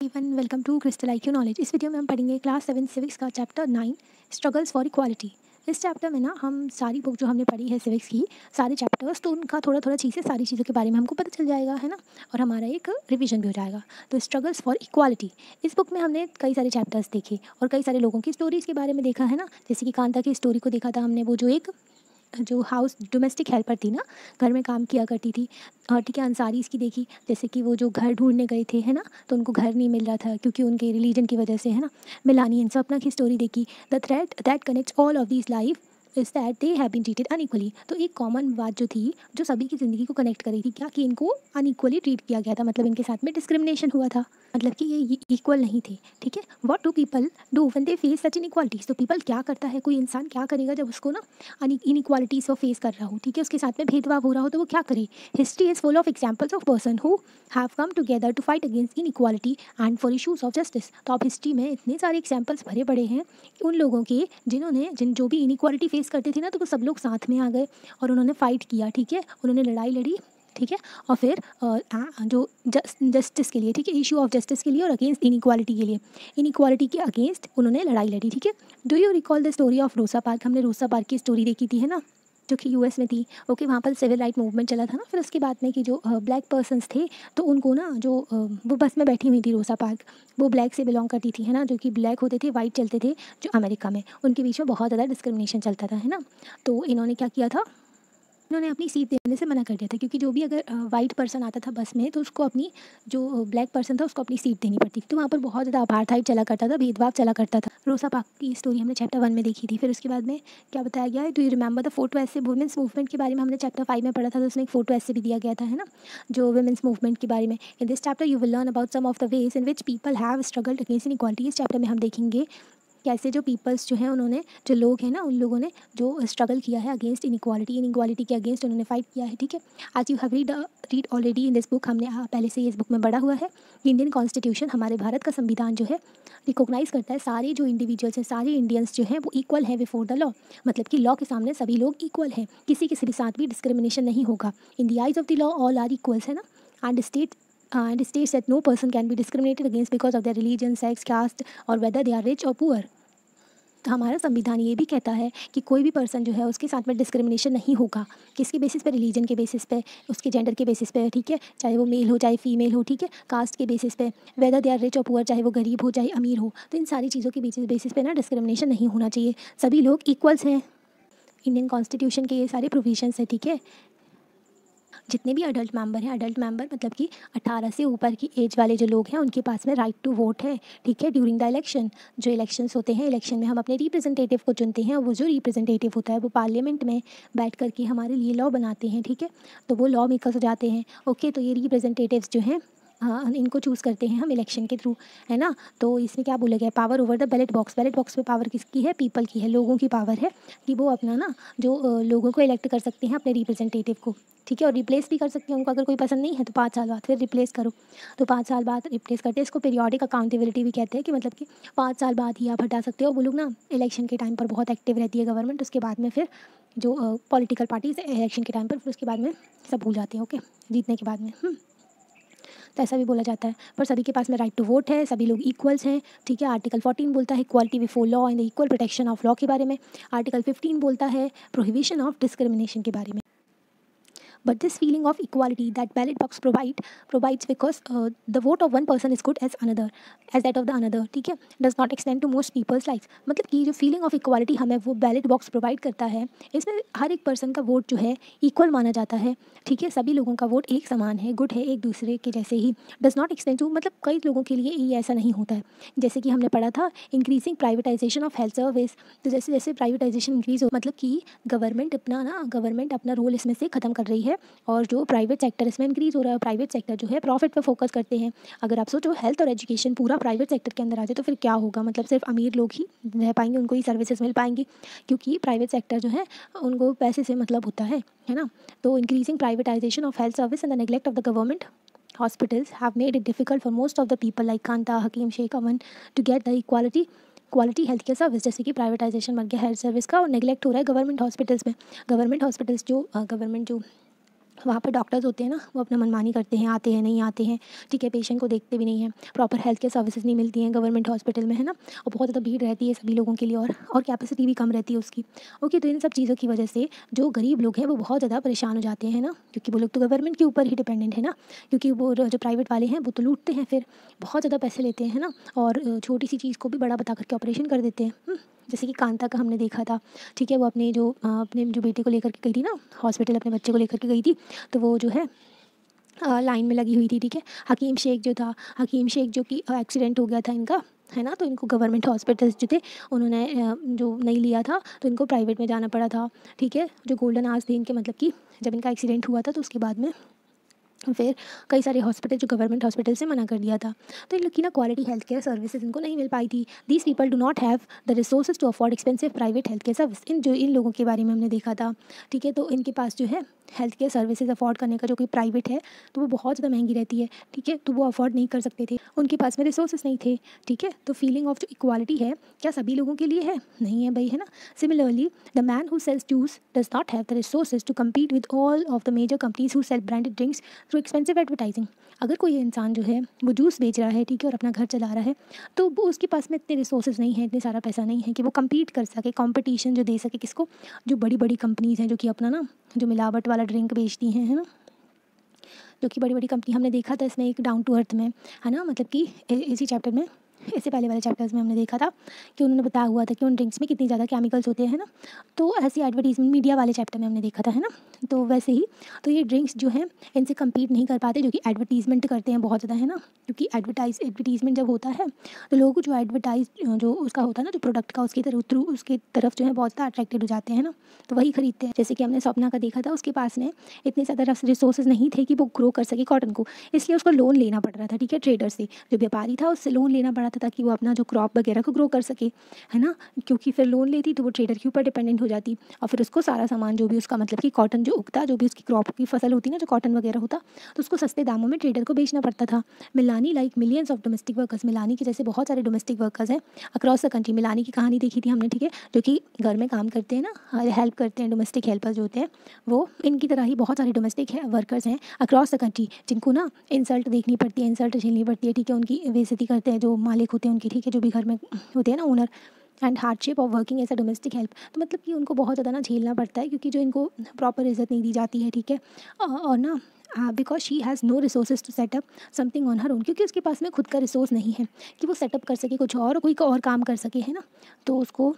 Everyone, welcome to Crystal IQ knowledge. इस video में हम पढ़ेंगे क्लास 7 सिविक्स का चैप्टर 9 स्ट्रगल्स फॉर इक्वालिटी। इस चैप्टर में ना हम सारी बुक जो हमने पढ़ी है सिविक्स की, सारे चैप्टर्स, तो उनका थोड़ा थोड़ा चीज़ें, सारी चीज़ों के बारे में हमको पता चल जाएगा, है ना। और हमारा एक रिवीजन भी हो जाएगा। तो स्ट्रगल्स फॉर इक्वालिटी, इस बुक में हमने कई सारे चैप्टर्स देखे और कई सारे लोगों की स्टोरीज़ के बारे में देखा, है ना। जैसे कि कांता की स्टोरी को देखा था हमने, वो जो हाउस डोमेस्टिक हेल्पर थी ना, घर में काम किया करती थी। और ठीक है, अंसारीज़ की देखी, जैसे कि वो जो घर ढूंढने गए थे, है ना, तो उनको घर नहीं मिल रहा था क्योंकि उनके रिलीजन की वजह से, है ना। मिलानी इन सपना की स्टोरी देखी। The thread that connects all of this life is that they have been treated unequally. तो एक कॉमन बात जो थी, जो सभी की ज़िंदगी को कनेक्ट कर रही थी, क्या कि इनको अनइक्वली ट्रीट किया गया था, मतलब इनके साथ में डिस्क्रिमिनेशन हुआ था, मतलब कि ये इक्वल नहीं थे। ठीक है, what do people do when they face such inequalities. तो पीपल क्या करता है, कोई इंसान क्या करेगा जब उसको ना इनइक्वालिटीज़ को फेस कर रहा हो, ठीक है, उसके साथ में भेदभाव हो रहा हो, तो वो क्या करे। History is full of examples of person who have come together to fight against inequality and for issues of justice. तो आप हिस्ट्री में इतने सारे एग्जाम्पल्स भरे पड़े हैं उन लोगों के जिन्होंने जो भी इनइक्वालिटी फेस करते थे ना, तो वो सब लोग साथ में आ गए और उन्होंने फाइट किया, ठीक है, उन्होंने लड़ाई लड़ी, ठीक है, और फिर जो जस्टिस के लिए, ठीक है, इशू ऑफ जस्टिस के लिए और अगेंस्ट इनइक्वालिटी के लिए, इनइक्वालिटी के अगेंस्ट उन्होंने लड़ाई लड़ी, ठीक है। Do you recall the story of Rosa Park. हमने रोसा पार्क की स्टोरी देखी थी, है ना, जो कि US में थी। ओके, वहाँ पर सिविल राइट मूवमेंट चला था ना। फिर उसके बाद में कि जो ब्लैक पर्सन्स थे, तो उनको ना वो बस में बैठी हुई थी रोसा पार्क, वो ब्लैक से बिलोंग करती थी, है ना, जो कि ब्लैक होते थे, वाइट चलते थे जो अमेरिका में, उनके बीच में बहुत ज़्यादा डिस्क्रिमिनेशन चलता था, है ना। तो इन्होंने क्या किया था, इन्होंने अपनी सीट देने से मना कर दिया था, क्योंकि जो भी अगर वाइट पर्सन आता था बस में, तो उसको अपनी जो ब्लैक पर्सन था उसको अपनी सीट देनी पड़ती थी। तो वहाँ पर बहुत ज़्यादा अपार्थाइड चला करता था, भेदभाव चला करता था। रोसा पार्क की स्टोरी हमने चैप्टर 1 में देखी थी। फिर उसके बाद में क्या बताया गया है, do you remember the photo ऐसे वुमेंस मूवमेंट के बारे में हमने चैप्टर 5 में पढ़ा था, तो उसमें एक फोटो ऐसे भी दिया गया था, है ना, जो वुमेंस मूवमेंट के बारे में। In this chapter you will learn about some of the ways in which people have struggled against inequality. इस चैप्टर में हम देखेंगे कैसे जो पीपल्स जो हैं, उन्होंने, जो लोग हैं ना, उन लोगों ने जो स्ट्रगल किया है अगेंस्ट इनइक्वालिटी के अगेंस्ट उन्होंने फाइट किया है, ठीक है। आज you have read already in this book, हमने पहले से इस बुक में पढ़ा हुआ है। इंडियन कॉन्स्टिट्यूशन, हमारे भारत का संविधान जो है, रिकॉग्नाइज करता है सारे जो इंडिविजुअल्स हैं, सारे इंडियंस जो हैं वो इक्वल है बिफोर द लॉ। मतलब कि लॉ के सामने सभी लोग इक्वल हैं, किसी के साथ भी डिस्क्रिमिनेशन नहीं होगा। In the eyes of the law all are equals, है ना। And states that no person can be discriminated against because of their religion, sex, caste or whether they are rich or poor। तो हमारा संविधान ये भी कहता है कि कोई भी पर्सन जो है उसके साथ में डिस्क्रिमिनेशन नहीं होगा, किसके बेसिस पे, रिलीजन के बेसिस पे, उसके जेंडर के बेसिस पे, ठीक है, चाहे वो मेल हो चाहे फीमेल हो, ठीक है, कास्ट के बेसिस पे, वेदर दे आर रिच और पुअर, चाहे वो गरीब हो चाहे अमीर हो। तो इन सारी चीज़ों के बेसिस पे ना डिस्क्रिमिनेशन नहीं होना चाहिए, सभी लोग इक्वल्स हैं। इंडियन कॉन्स्टिट्यूशन के ये सारे प्रोविजंस है, ठीक है। जितने भी अडल्ट मेंबर हैं, अडल्ट मेंबर मतलब कि 18 से ऊपर की एज वाले जो लोग हैं, उनके पास में राइट टू वोट है, ठीक है। ड्यूरिंग द इलेक्शन, जो इलेक्शंस होते हैं, इलेक्शन में हम अपने रिप्रेजेंटेटिव को चुनते हैं, और वो जो रिप्रेजेंटेटिव होता है वो पार्लियामेंट में बैठ कर के हमारे लिए लॉ बनाते हैं, ठीक है। तो वो लॉ मेकर्स हो जाते हैं। ओके, तो ये रिप्रेजेंटेटिव्स जो हैं, हाँ, इनको चूज़ करते हैं हम इलेक्शन के थ्रू, है ना। तो इसमें क्या बोला गया, power over the ballot box. Ballot box पे पावर किसकी है, पीपल की है, लोगों की पावर है कि वो अपना ना जो लोगों को इलेक्ट कर सकते हैं अपने रिप्रेजेंटेटिव को, ठीक है, और रिप्लेस भी कर सकते हैं उनको। अगर कोई पसंद नहीं है तो 5 साल बाद फिर रिप्लेस करो, तो 5 साल बाद रिप्लेस करते हैं। इसको पीरियोडिक अकाउंटेबिलिटी भी कहते हैं, कि मतलब कि 5 साल बाद ही आप हटा सकते हो। वो लोग ना इलेक्शन के टाइम पर बहुत एक्टिव रहती है गवर्नमेंट, उसके बाद में फिर जो पॉलिटिकल पार्टीज इलेक्शन के टाइम पर, फिर उसके बाद में सब भूल जाते हैं, ओके, जीतने के बाद में। तो ऐसा भी बोला जाता है, पर सभी के पास में राइट टू वोट है, सभी लोग इक्वल्स हैं, ठीक है। आर्टिकल 14 बोलता है equality before law and the equal protection of law के बारे में। आर्टिकल 15 बोलता है प्रोहिबिशन ऑफ डिस्क्रिमिनेशन के बारे में। But this feeling of equality that ballot box provides because the vote of one person is good as that of the another, ठीक है, does not extend to most people's lives। मतलब कि जो feeling of equality हमें वो ballot box provide करता है, इसमें हर एक पर्सन का वोट जो है इक्वल माना जाता है, ठीक है, सभी लोगों का वोट एक समान है, गुड है, एक दूसरे के जैसे ही। डज नॉट एक्सटेंड टू, मतलब कई लोगों के लिए ये ऐसा नहीं होता है। जैसे कि हमने पढ़ा था increasing privatisation of health service. तो जैसे जैसे प्राइवेटाइजेशन इंक्रीज हो, मतलब कि गवर्नमेंट अपना रोल इसमें से ख़त्म कर रही है, और जो प्राइवेट सेक्टर इसमें इंक्रीज़ हो रहा है। प्राइवेट सेक्टर जो है प्रॉफिट पे फोकस करते हैं। अगर आप सोचो हेल्थ और एजुकेशन पूरा प्राइवेट सेक्टर के अंदर आ जाए, तो फिर क्या होगा, मतलब सिर्फ अमीर लोग ही रह पाएंगे, उनको ही सर्विसेज मिल पाएंगी, क्योंकि प्राइवेट सेक्टर जो है उनको पैसे से मतलब होता है ना। तो increasing privatisation of health service and the neglect of the government hospitals have made it difficult for most of the people like Kanta, Hakim, Sheikh Aman to get the quality health care service. जैसे कि privatisation बन गया health service का, और neglect हो रहा है government hospitals में। गवर्नमेंट हॉस्पिटल्स जो वहाँ पर डॉक्टर्स होते हैं ना, वो अपना मनमानी करते हैं, आते हैं नहीं आते हैं, ठीक है, पेशेंट को देखते भी नहीं हैं, प्रॉपर हेल्थ केयर सर्विसेज नहीं मिलती हैं गवर्नमेंट हॉस्पिटल में, है ना, और बहुत ज़्यादा भीड़ रहती है सभी लोगों के लिए, और कैपेसिटी भी कम रहती है उसकी। ओके, तो इन सब चीज़ों की वजह से जो गरीब लोग हैं वो बहुत ज़्यादा परेशान हो जाते हैं ना, क्योंकि वो लोग तो गवर्नमेंट के ऊपर ही डिपेंडेंट है ना, क्योंकि वो जो प्राइवेट वाले हैं वो तो लूटते हैं, फिर बहुत ज़्यादा पैसे लेते हैं, है ना, और छोटी सी चीज़ को भी बड़ा बता करके ऑपरेशन कर देते हैं। जैसे कि कांता का हमने देखा था, ठीक है, वो अपने जो बेटे को लेकर के गई थी ना हॉस्पिटल, अपने बच्चे को लेकर के गई थी, तो वो जो है लाइन में लगी हुई थी, ठीक है। हकीम शेख जो कि एक्सीडेंट हो गया था इनका, है ना, तो इनको गवर्नमेंट हॉस्पिटल्स जो थे उन्होंने जो नहीं लिया था, तो इनको प्राइवेट में जाना पड़ा था, ठीक है। जो गोल्डन आवर्स थे इनके, मतलब कि जब इनका एक्सीडेंट हुआ था तो उसके बाद में फिर कई सारे हॉस्पिटल जो गवर्नमेंट हॉस्पिटल से मना कर दिया था, तो इन लोग की ना क्वालिटी हेल्थ केयर सर्विसेज इनको नहीं मिल पाई थी। These people do not have the resources to afford expensive private health care service. इन लोगों के बारे में हमने देखा था, ठीक है, तो इनके पास जो है हेल्थ केयर सर्विसेज अफोर्ड करने का जो कोई प्राइवेट है तो वो बहुत ज़्यादा महंगी रहती है, ठीक है, तो वो अफोर्ड नहीं कर सकते थे, उनके पास में रिसोर्सेज नहीं थे, ठीक है। तो फीलिंग ऑफ जो इक्वालिटी है क्या सभी लोगों के लिए है? नहीं है भाई, है ना। Similarly the man who sells juice does not have the resources to compete with all of the major companies who sell branded drinks through expensive advertising. अगर कोई इंसान जो है वो जूस बेच रहा है, ठीक है, और अपना घर चला रहा है, तो वो उसके पास में इतने रिसोर्सेज नहीं है, इतने सारा पैसा नहीं है कि वो कम्पीट कर सके, कॉम्पिटिशन जो दे सके किसको, जो बड़ी बड़ी कंपनीज़ हैं जो कि अपना ना जो मिलावट वाला ड्रिंक बेचती हैं, है ना, जो कि बड़ी बड़ी कंपनी। हमने देखा था इसमें एक डाउन टू अर्थ में, है ना, मतलब कि इसी चैप्टर में, इससे पहले वाले चैप्टर्स में हमने देखा था कि उन्होंने बताया हुआ था कि उन ड्रिंक्स में कितनी ज़्यादा केमिकल्स होते हैं ना, तो ऐसी एडवर्टीजमेंट मीडिया वाले चैप्टर में हमने देखा था, है ना। तो वैसे ही तो ये ड्रिंक्स जो हैं इनसे कम्पीट नहीं कर पाते, जो कि एडवर्टीजमेंट करते हैं बहुत ज़्यादा, है ना, क्योंकि एडवर्टीजमेंट जब होता है तो लोग जो एडवर्टाइज जो उसका होता है ना, जो प्रोडक्ट का, उसकी तरफ जो है बहुत ज़्यादा अट्रैक्टेड हो जाते हैं ना, तो वही खरीदते हैं। जैसे कि हमने स्वप्ना का देखा था, उसके पास में इतने ज़्यादा रिसोर्सेज नहीं थे कि वो ग्रो कर सके कॉटन को, इसलिए उसको लोन लेना पड़ रहा था, ठीक है, ट्रेडर से, जो व्यापारी था उससे लोन लेना पड़ा था ताकि वो अपना जो क्रॉप वगैरह को ग्रो कर सके, है ना, क्योंकि फिर लोन लेती तो वो ट्रेडर के ऊपर डिपेंडेंट हो जाती, और फिर उसको सारा सामान जो भी उसका, मतलब कि कॉटन जो उगता, जो भी उसकी क्रॉप की फसल होती ना, जो कॉटन वगैरह होता, तो उसको सस्ते दामों में ट्रेडर को बेचना पड़ता था। Melani like millions of domestic workers, Melani के जैसे बहुत सारे डोमेस्टिक वर्कर्स हैं अक्रॉस द कंट्री। मिलानी की कहानी देखी थी हमने, ठीक है, जो कि घर में काम करते हैं ना, हेल्प करते हैं, डोमेस्टिक हेल्पर्स जो होते हैं, वो इनकी तरह ही बहुत सारे डोमेस्टिक वर्कर्स हैं अक्रॉस द कंट्री, जिनको ना इंसल्ट देखनी पड़ती है, इंसल्ट झेलनी पड़ती है, ठीक है, उनकी बेइज्जती करते हैं जो मालिक होते हैं उनकी, ठीक है, जो भी घर में होते हैं ना owner, and hardship of working as a domestic help, तो मतलब कि उनको बहुत ज़्यादा ना झेलना पड़ता है, क्योंकि जो इनको प्रॉपर इज़्ज़त नहीं दी जाती है, ठीक है, और ना because she has no resources to set up something on her own, क्योंकि उसके पास में खुद का रिसोर्स नहीं है कि वो सेटअप कर सके कुछ और, कोई और काम कर सके, है ना, तो उसको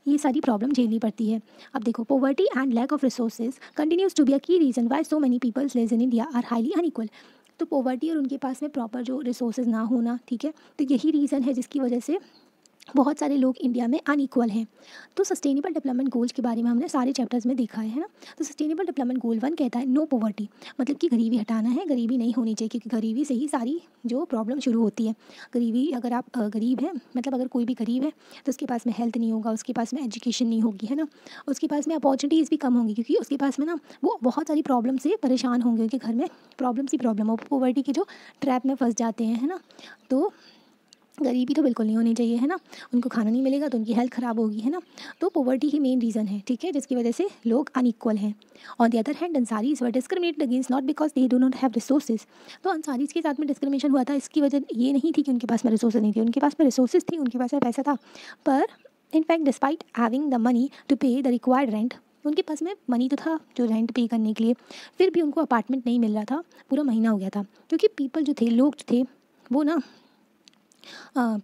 ये सारी प्रॉब्लम झेलनी पड़ती है। अब देखो, poverty and lack of resources continues to be a key reason why so many people's lives in India are highly unequal. तो पोवर्टी और उनके पास में प्रॉपर जो रिसोर्सेज ना होना, ठीक है, तो यही रीज़न है जिसकी वजह से बहुत सारे लोग इंडिया में अनइक्वल हैं। तो सस्टेनेबल डेवलपमेंट गोल्स के बारे में हमने सारे चैप्टर्स में देखा है ना। तो सस्टेनेबल डेवलपमेंट गोल 1 कहता है नो पॉवर्टी, मतलब कि गरीबी हटाना है, गरीबी नहीं होनी चाहिए, क्योंकि गरीबी से ही सारी जो प्रॉब्लम शुरू होती है। गरीबी, अगर आप गरीब हैं, मतलब अगर कोई भी गरीब है तो उसके पास में हेल्थ नहीं होगा, उसके पास में एजुकेशन नहीं होगी, है ना, उसके पास में अपॉर्चुनिटीज़ भी कम होंगी, क्योंकि उसके पास में ना वो बहुत सारी प्रॉब्लम से परेशान होंगे, उनके घर में प्रॉब्लम्स ही प्रॉब्लम हो, पॉवर्टी के जो ट्रैप में फंस जाते हैं, है ना। तो गरीबी तो बिल्कुल नहीं होनी चाहिए, है ना, उनको खाना नहीं मिलेगा तो उनकी हेल्थ ख़राब होगी, है ना। तो पॉवर्टी ही मेन रीज़न है, ठीक है, जिसकी वजह से लोग अनइक्वल हैं। On the other hand Ansaris were discriminated against not because they do not have resources. तो अंसारीज के साथ में डिस्क्रिमिनेशन हुआ था, इसकी वजह ये नहीं थी कि उनके पास में रिसोर्सेज नहीं थे, उनके पास में रिसोर्सेज थी, उनके पास में पैसा था, पर in fact despite having the money to pay the required rent, उनके पास में मनी तो था जो रेंट पे करने के लिए, फिर भी उनको अपार्टमेंट नहीं मिल रहा था, पूरा महीना हो गया था, क्योंकि पीपल जो थे, लोग जो थे वो ना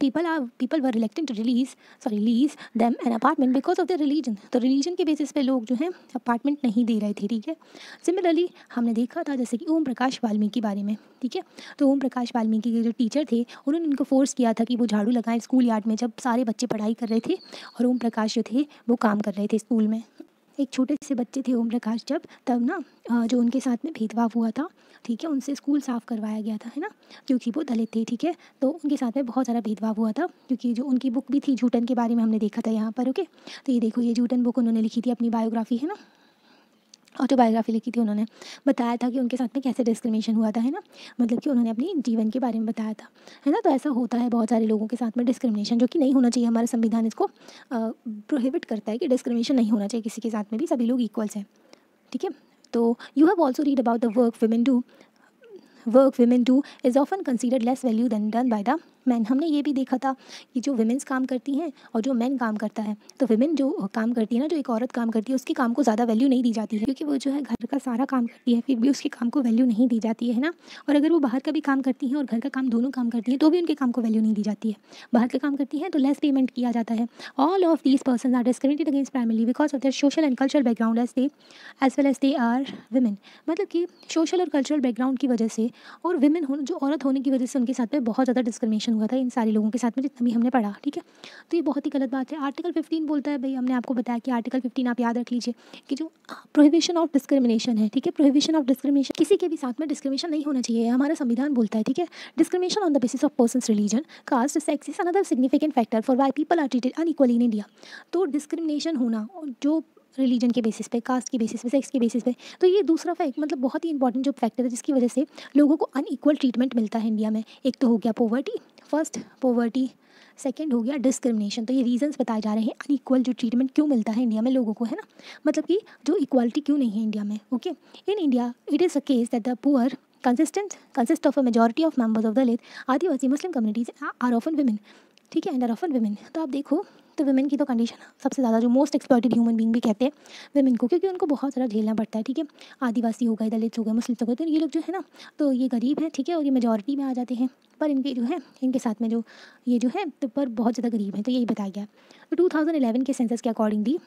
people were reluctant to lease them an apartment because of their religion। तो रिलीजन के बेसिस पे लोग जो हैं अपार्टमेंट नहीं दे रहे थे, ठीक है। सिमिलरली हमने देखा था जैसे कि ओम प्रकाश वाल्मीकि के बारे में, ठीक है, तो ओम प्रकाश वाल्मीकि के जो टीचर थे उन्होंने उनको फोर्स किया था कि वो झाड़ू लगाएं स्कूल यार्ड में, जब सारे बच्चे पढ़ाई कर रहे थे और ओम प्रकाश जो थे वो काम कर रहे थे स्कूल में। एक छोटे से बच्चे थे ओम प्रकाश, जब तब ना जो उनके साथ में भेदभाव हुआ था, ठीक है, उनसे स्कूल साफ़ करवाया गया था, है ना, क्योंकि वो दलित थे, ठीक है, तो उनके साथ में बहुत सारा भेदभाव हुआ था, क्योंकि जो उनकी बुक भी थी जूटन के बारे में हमने देखा था यहाँ पर। ओके, तो ये देखो, ये जूटन बुक उन्होंने लिखी थी, अपनी बायोग्राफी, है ना, ऑटोबायोग्राफी लिखी थी, उन्होंने बताया था कि उनके साथ में कैसे डिस्क्रिमिनेशन हुआ था, है ना, मतलब कि उन्होंने अपनी जीवन के बारे में बताया था, है ना। तो ऐसा होता है बहुत सारे लोगों के साथ में डिस्क्रिमिनेशन, जो कि नहीं होना चाहिए, हमारा संविधान इसको प्रोहिबिट करता है कि डिस्क्रिमिनेशन नहीं होना चाहिए किसी के साथ में भी, सभी लोग इक्वल्स हैं, ठीक है। तो you have also read about the work women do is often considered less value than done by the man. हमने ये भी देखा था कि जो विमेंस काम करती हैं और जो मैन काम करता है, तो विमेन जो काम करती है ना, जो एक औरत काम करती है, उसके काम को ज़्यादा वैल्यू नहीं दी जाती है, क्योंकि वो जो है घर का सारा काम करती है, फिर भी उसके काम को वैल्यू नहीं दी जाती है ना। और अगर वो बाहर का भी काम करती हैं और घर का काम दोनों काम करती हैं, तो भी उनके काम को वैल्यू नहीं दी जाती है। बाहर का काम करती हैं तो लेस पेमेंट किया जाता है। All of these person are discriminated against primarily because of their social and cultural background as well as they are women. मतलब कि सोशल और कल्चरल बैकग्राउंड की वजह से और विमेन जो औरत होने की वजह से उनके साथ में बहुत ज़्यादा डिस्क्रिमिनेशन हुआ था इन सारे लोगों के साथ में, जितना भी हमने पढ़ा। ठीक है, तो ये बहुत ही गलत बात है। आर्टिकल 15 बोलता है, भाई हमने आपको बताया कि आर्टिकल 15 आप याद रख लीजिए कि जो प्रोहिबिशन ऑफ डिस्क्रिमिनेशन है। ठीक है, प्रोहिबिशन ऑफ डिस्क्रिमिनेशन, किसी के भी साथ में डिस्क्रिमिनेशन नहीं होना चाहिए, हमारा संविधान बोलता है। ठीक है, discrimination on the basis of persons religion, caste, sex is another significant factor for why people are treated unequally in India. तो डिस्क्रिमिनेशन होना जो रिलीजन के बेसिस पे, कास्ट के बेसिस पे, सेक्स के बेसिस पे, तो ये दूसरा फैक्ट मतलब बहुत ही इंपॉर्टेंट जो फैक्टर है जिसकी वजह से लोगों को अनइक्वल ट्रीटमेंट मिलता है इंडिया में। एक तो हो गया पॉवर्टी, फर्स्ट पॉवर्टी, सेकंड हो गया डिस्क्रिमिनेशन। तो ये रीजंस बताए जा रहे हैं अनइक्वल जो ट्रीटमेंट क्यों मिलता है इंडिया में लोगों को, है ना, मतलब कि जो इक्वालिटी क्यों नहीं है इंडिया में। Okay, in India it is a case that the poor consist of a majority of members of Dalit, Adivasi, Muslim communities are often women. ठीक है, एंड आर ऑफन विमेन। तो आप देखो तो विमेन की तो कंडीशन सबसे ज़्यादा जो मोस्ट एक्सप्लॉइटेड ह्यूमन बीइंग भी कहते हैं विमेन को, क्योंकि उनको बहुत ज़्यादा झेलना पड़ता है। ठीक है, आदिवासी हो गए, दलित हो गए, मुस्लिम हो गए, तो ये लोग जो है ना, तो ये गरीब हैं। ठीक है, और ये मेजॉरिटी में आ जाते हैं, पर इनके जो है इनके साथ में जो ये जो है तो पर बहुत ज़्यादा गरीब हैं। तो यही बताया गया। तो 2011 के सेंसस के अकॉर्डिंगली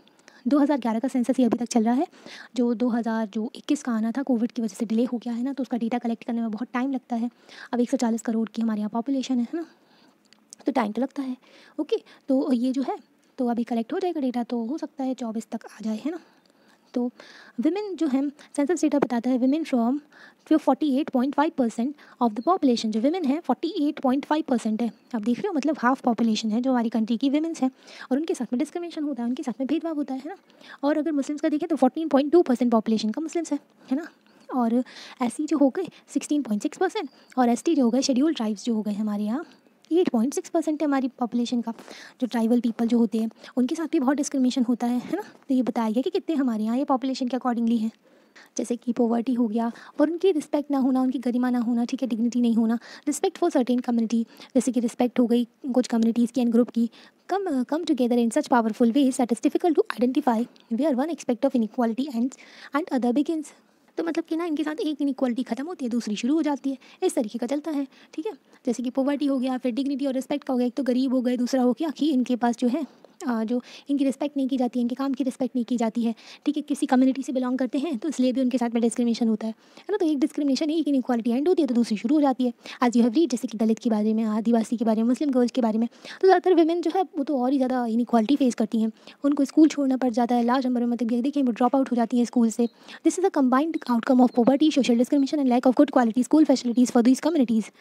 2011 का सेंसस ही अभी तक चल रहा है। जो 2021 का आना था, कोविड की वजह से डिले हो गया है ना, तो उसका डेटा कलेक्ट करने में बहुत टाइम लगता है। अब 140 करोड़ की हमारे यहाँ पॉपुलेशन है ना, तो टाइम तो लगता है। ओके, तो ये जो है तो अभी कलेक्ट हो जाएगा डेटा, तो हो सकता है 24 तक आ जाए, है ना। तो विमेन जो है सेंसस डेटा बताता है women from 48.5% of the population, जो विमेन है 48.5% है। आप देख रहे हो, मतलब हाफ पॉपुलेशन है जो हमारी कंट्री की विमेंस है, और उनके साथ में डिस्क्रिमिनेशन होता है, उनके साथ में भेदभाव होता है ना। और अगर मुस्लिम्स का देखें तो 14.2% पॉपुलेशन का मुस्लिम्स है ना। और एससी जो हो गए 16.6%, और एसटी जो हो गए, शेड्यूल ट्राइब्स जो हो गए हमारे यहाँ 8.6% है हमारी पॉपुलेशन का। जो ट्राइबल पीपल जो होते हैं उनके साथ भी बहुत डिस्क्रिमिनेशन होता है ना। तो ये बताया गया कि कितने हमारे यहाँ ये पॉपुलेशन के अकॉर्डिंगली है, जैसे कि पॉवर्टी हो गया, और उनकी रिस्पेक्ट ना होना, उनकी गरिमा ना होना। ठीक है, डिग्निटी नहीं होना, रिस्पेक्ट फॉर सर्टेन कम्युनिटी, जैसे कि रिस्पेक्ट हो गई कुछ कम्युनिटीज़ की एंड ग्रुप की, come together in such powerful ways that is difficult to identify where one expect of inequality and other begins. तो मतलब कि ना इनके साथ एक इनइक्वालिटी खत्म होती है, दूसरी शुरू हो जाती है, इस तरीके का चलता है। ठीक है, जैसे कि पॉवर्टी हो गया, फिर डिग्निटी और रिस्पेक्ट का हो गया। एक तो गरीब हो गए, दूसरा हो गया कि इनके पास जो है जो इनकी रिस्पेक्ट नहीं की जाती है, इनके काम की रिस्पेक्ट नहीं की जाती है। ठीक है, किसी कम्युनिटी से बिलोंग करते हैं तो इसलिए भी उनके साथ में डिस्क्रिमिनेशन होता है ना। तो एक डिस्क्रिमिनेशन, एक इनइक्वालिटी एंड होती है तो दूसरी शुरू हो जाती है। आज यू हैव रीड, जैसे कि दलित के बारे में, आदिवासी के बारे में, मुस्लिम गर्ल्स के बारे में, तो ज़्यादातर विमेन जो है वो तो और ही ज़्यादा इनइक्वालिटी फेस करती हैं। उनको स्कूल छोड़ना पड़ जाता है लार्ज नंबर में, मतलब देखिए वो ड्रॉप आउट हो जाती है स्कूल से। This is a combined outcome of poverty, social discrimination and lack of good quality school facilities for these communities.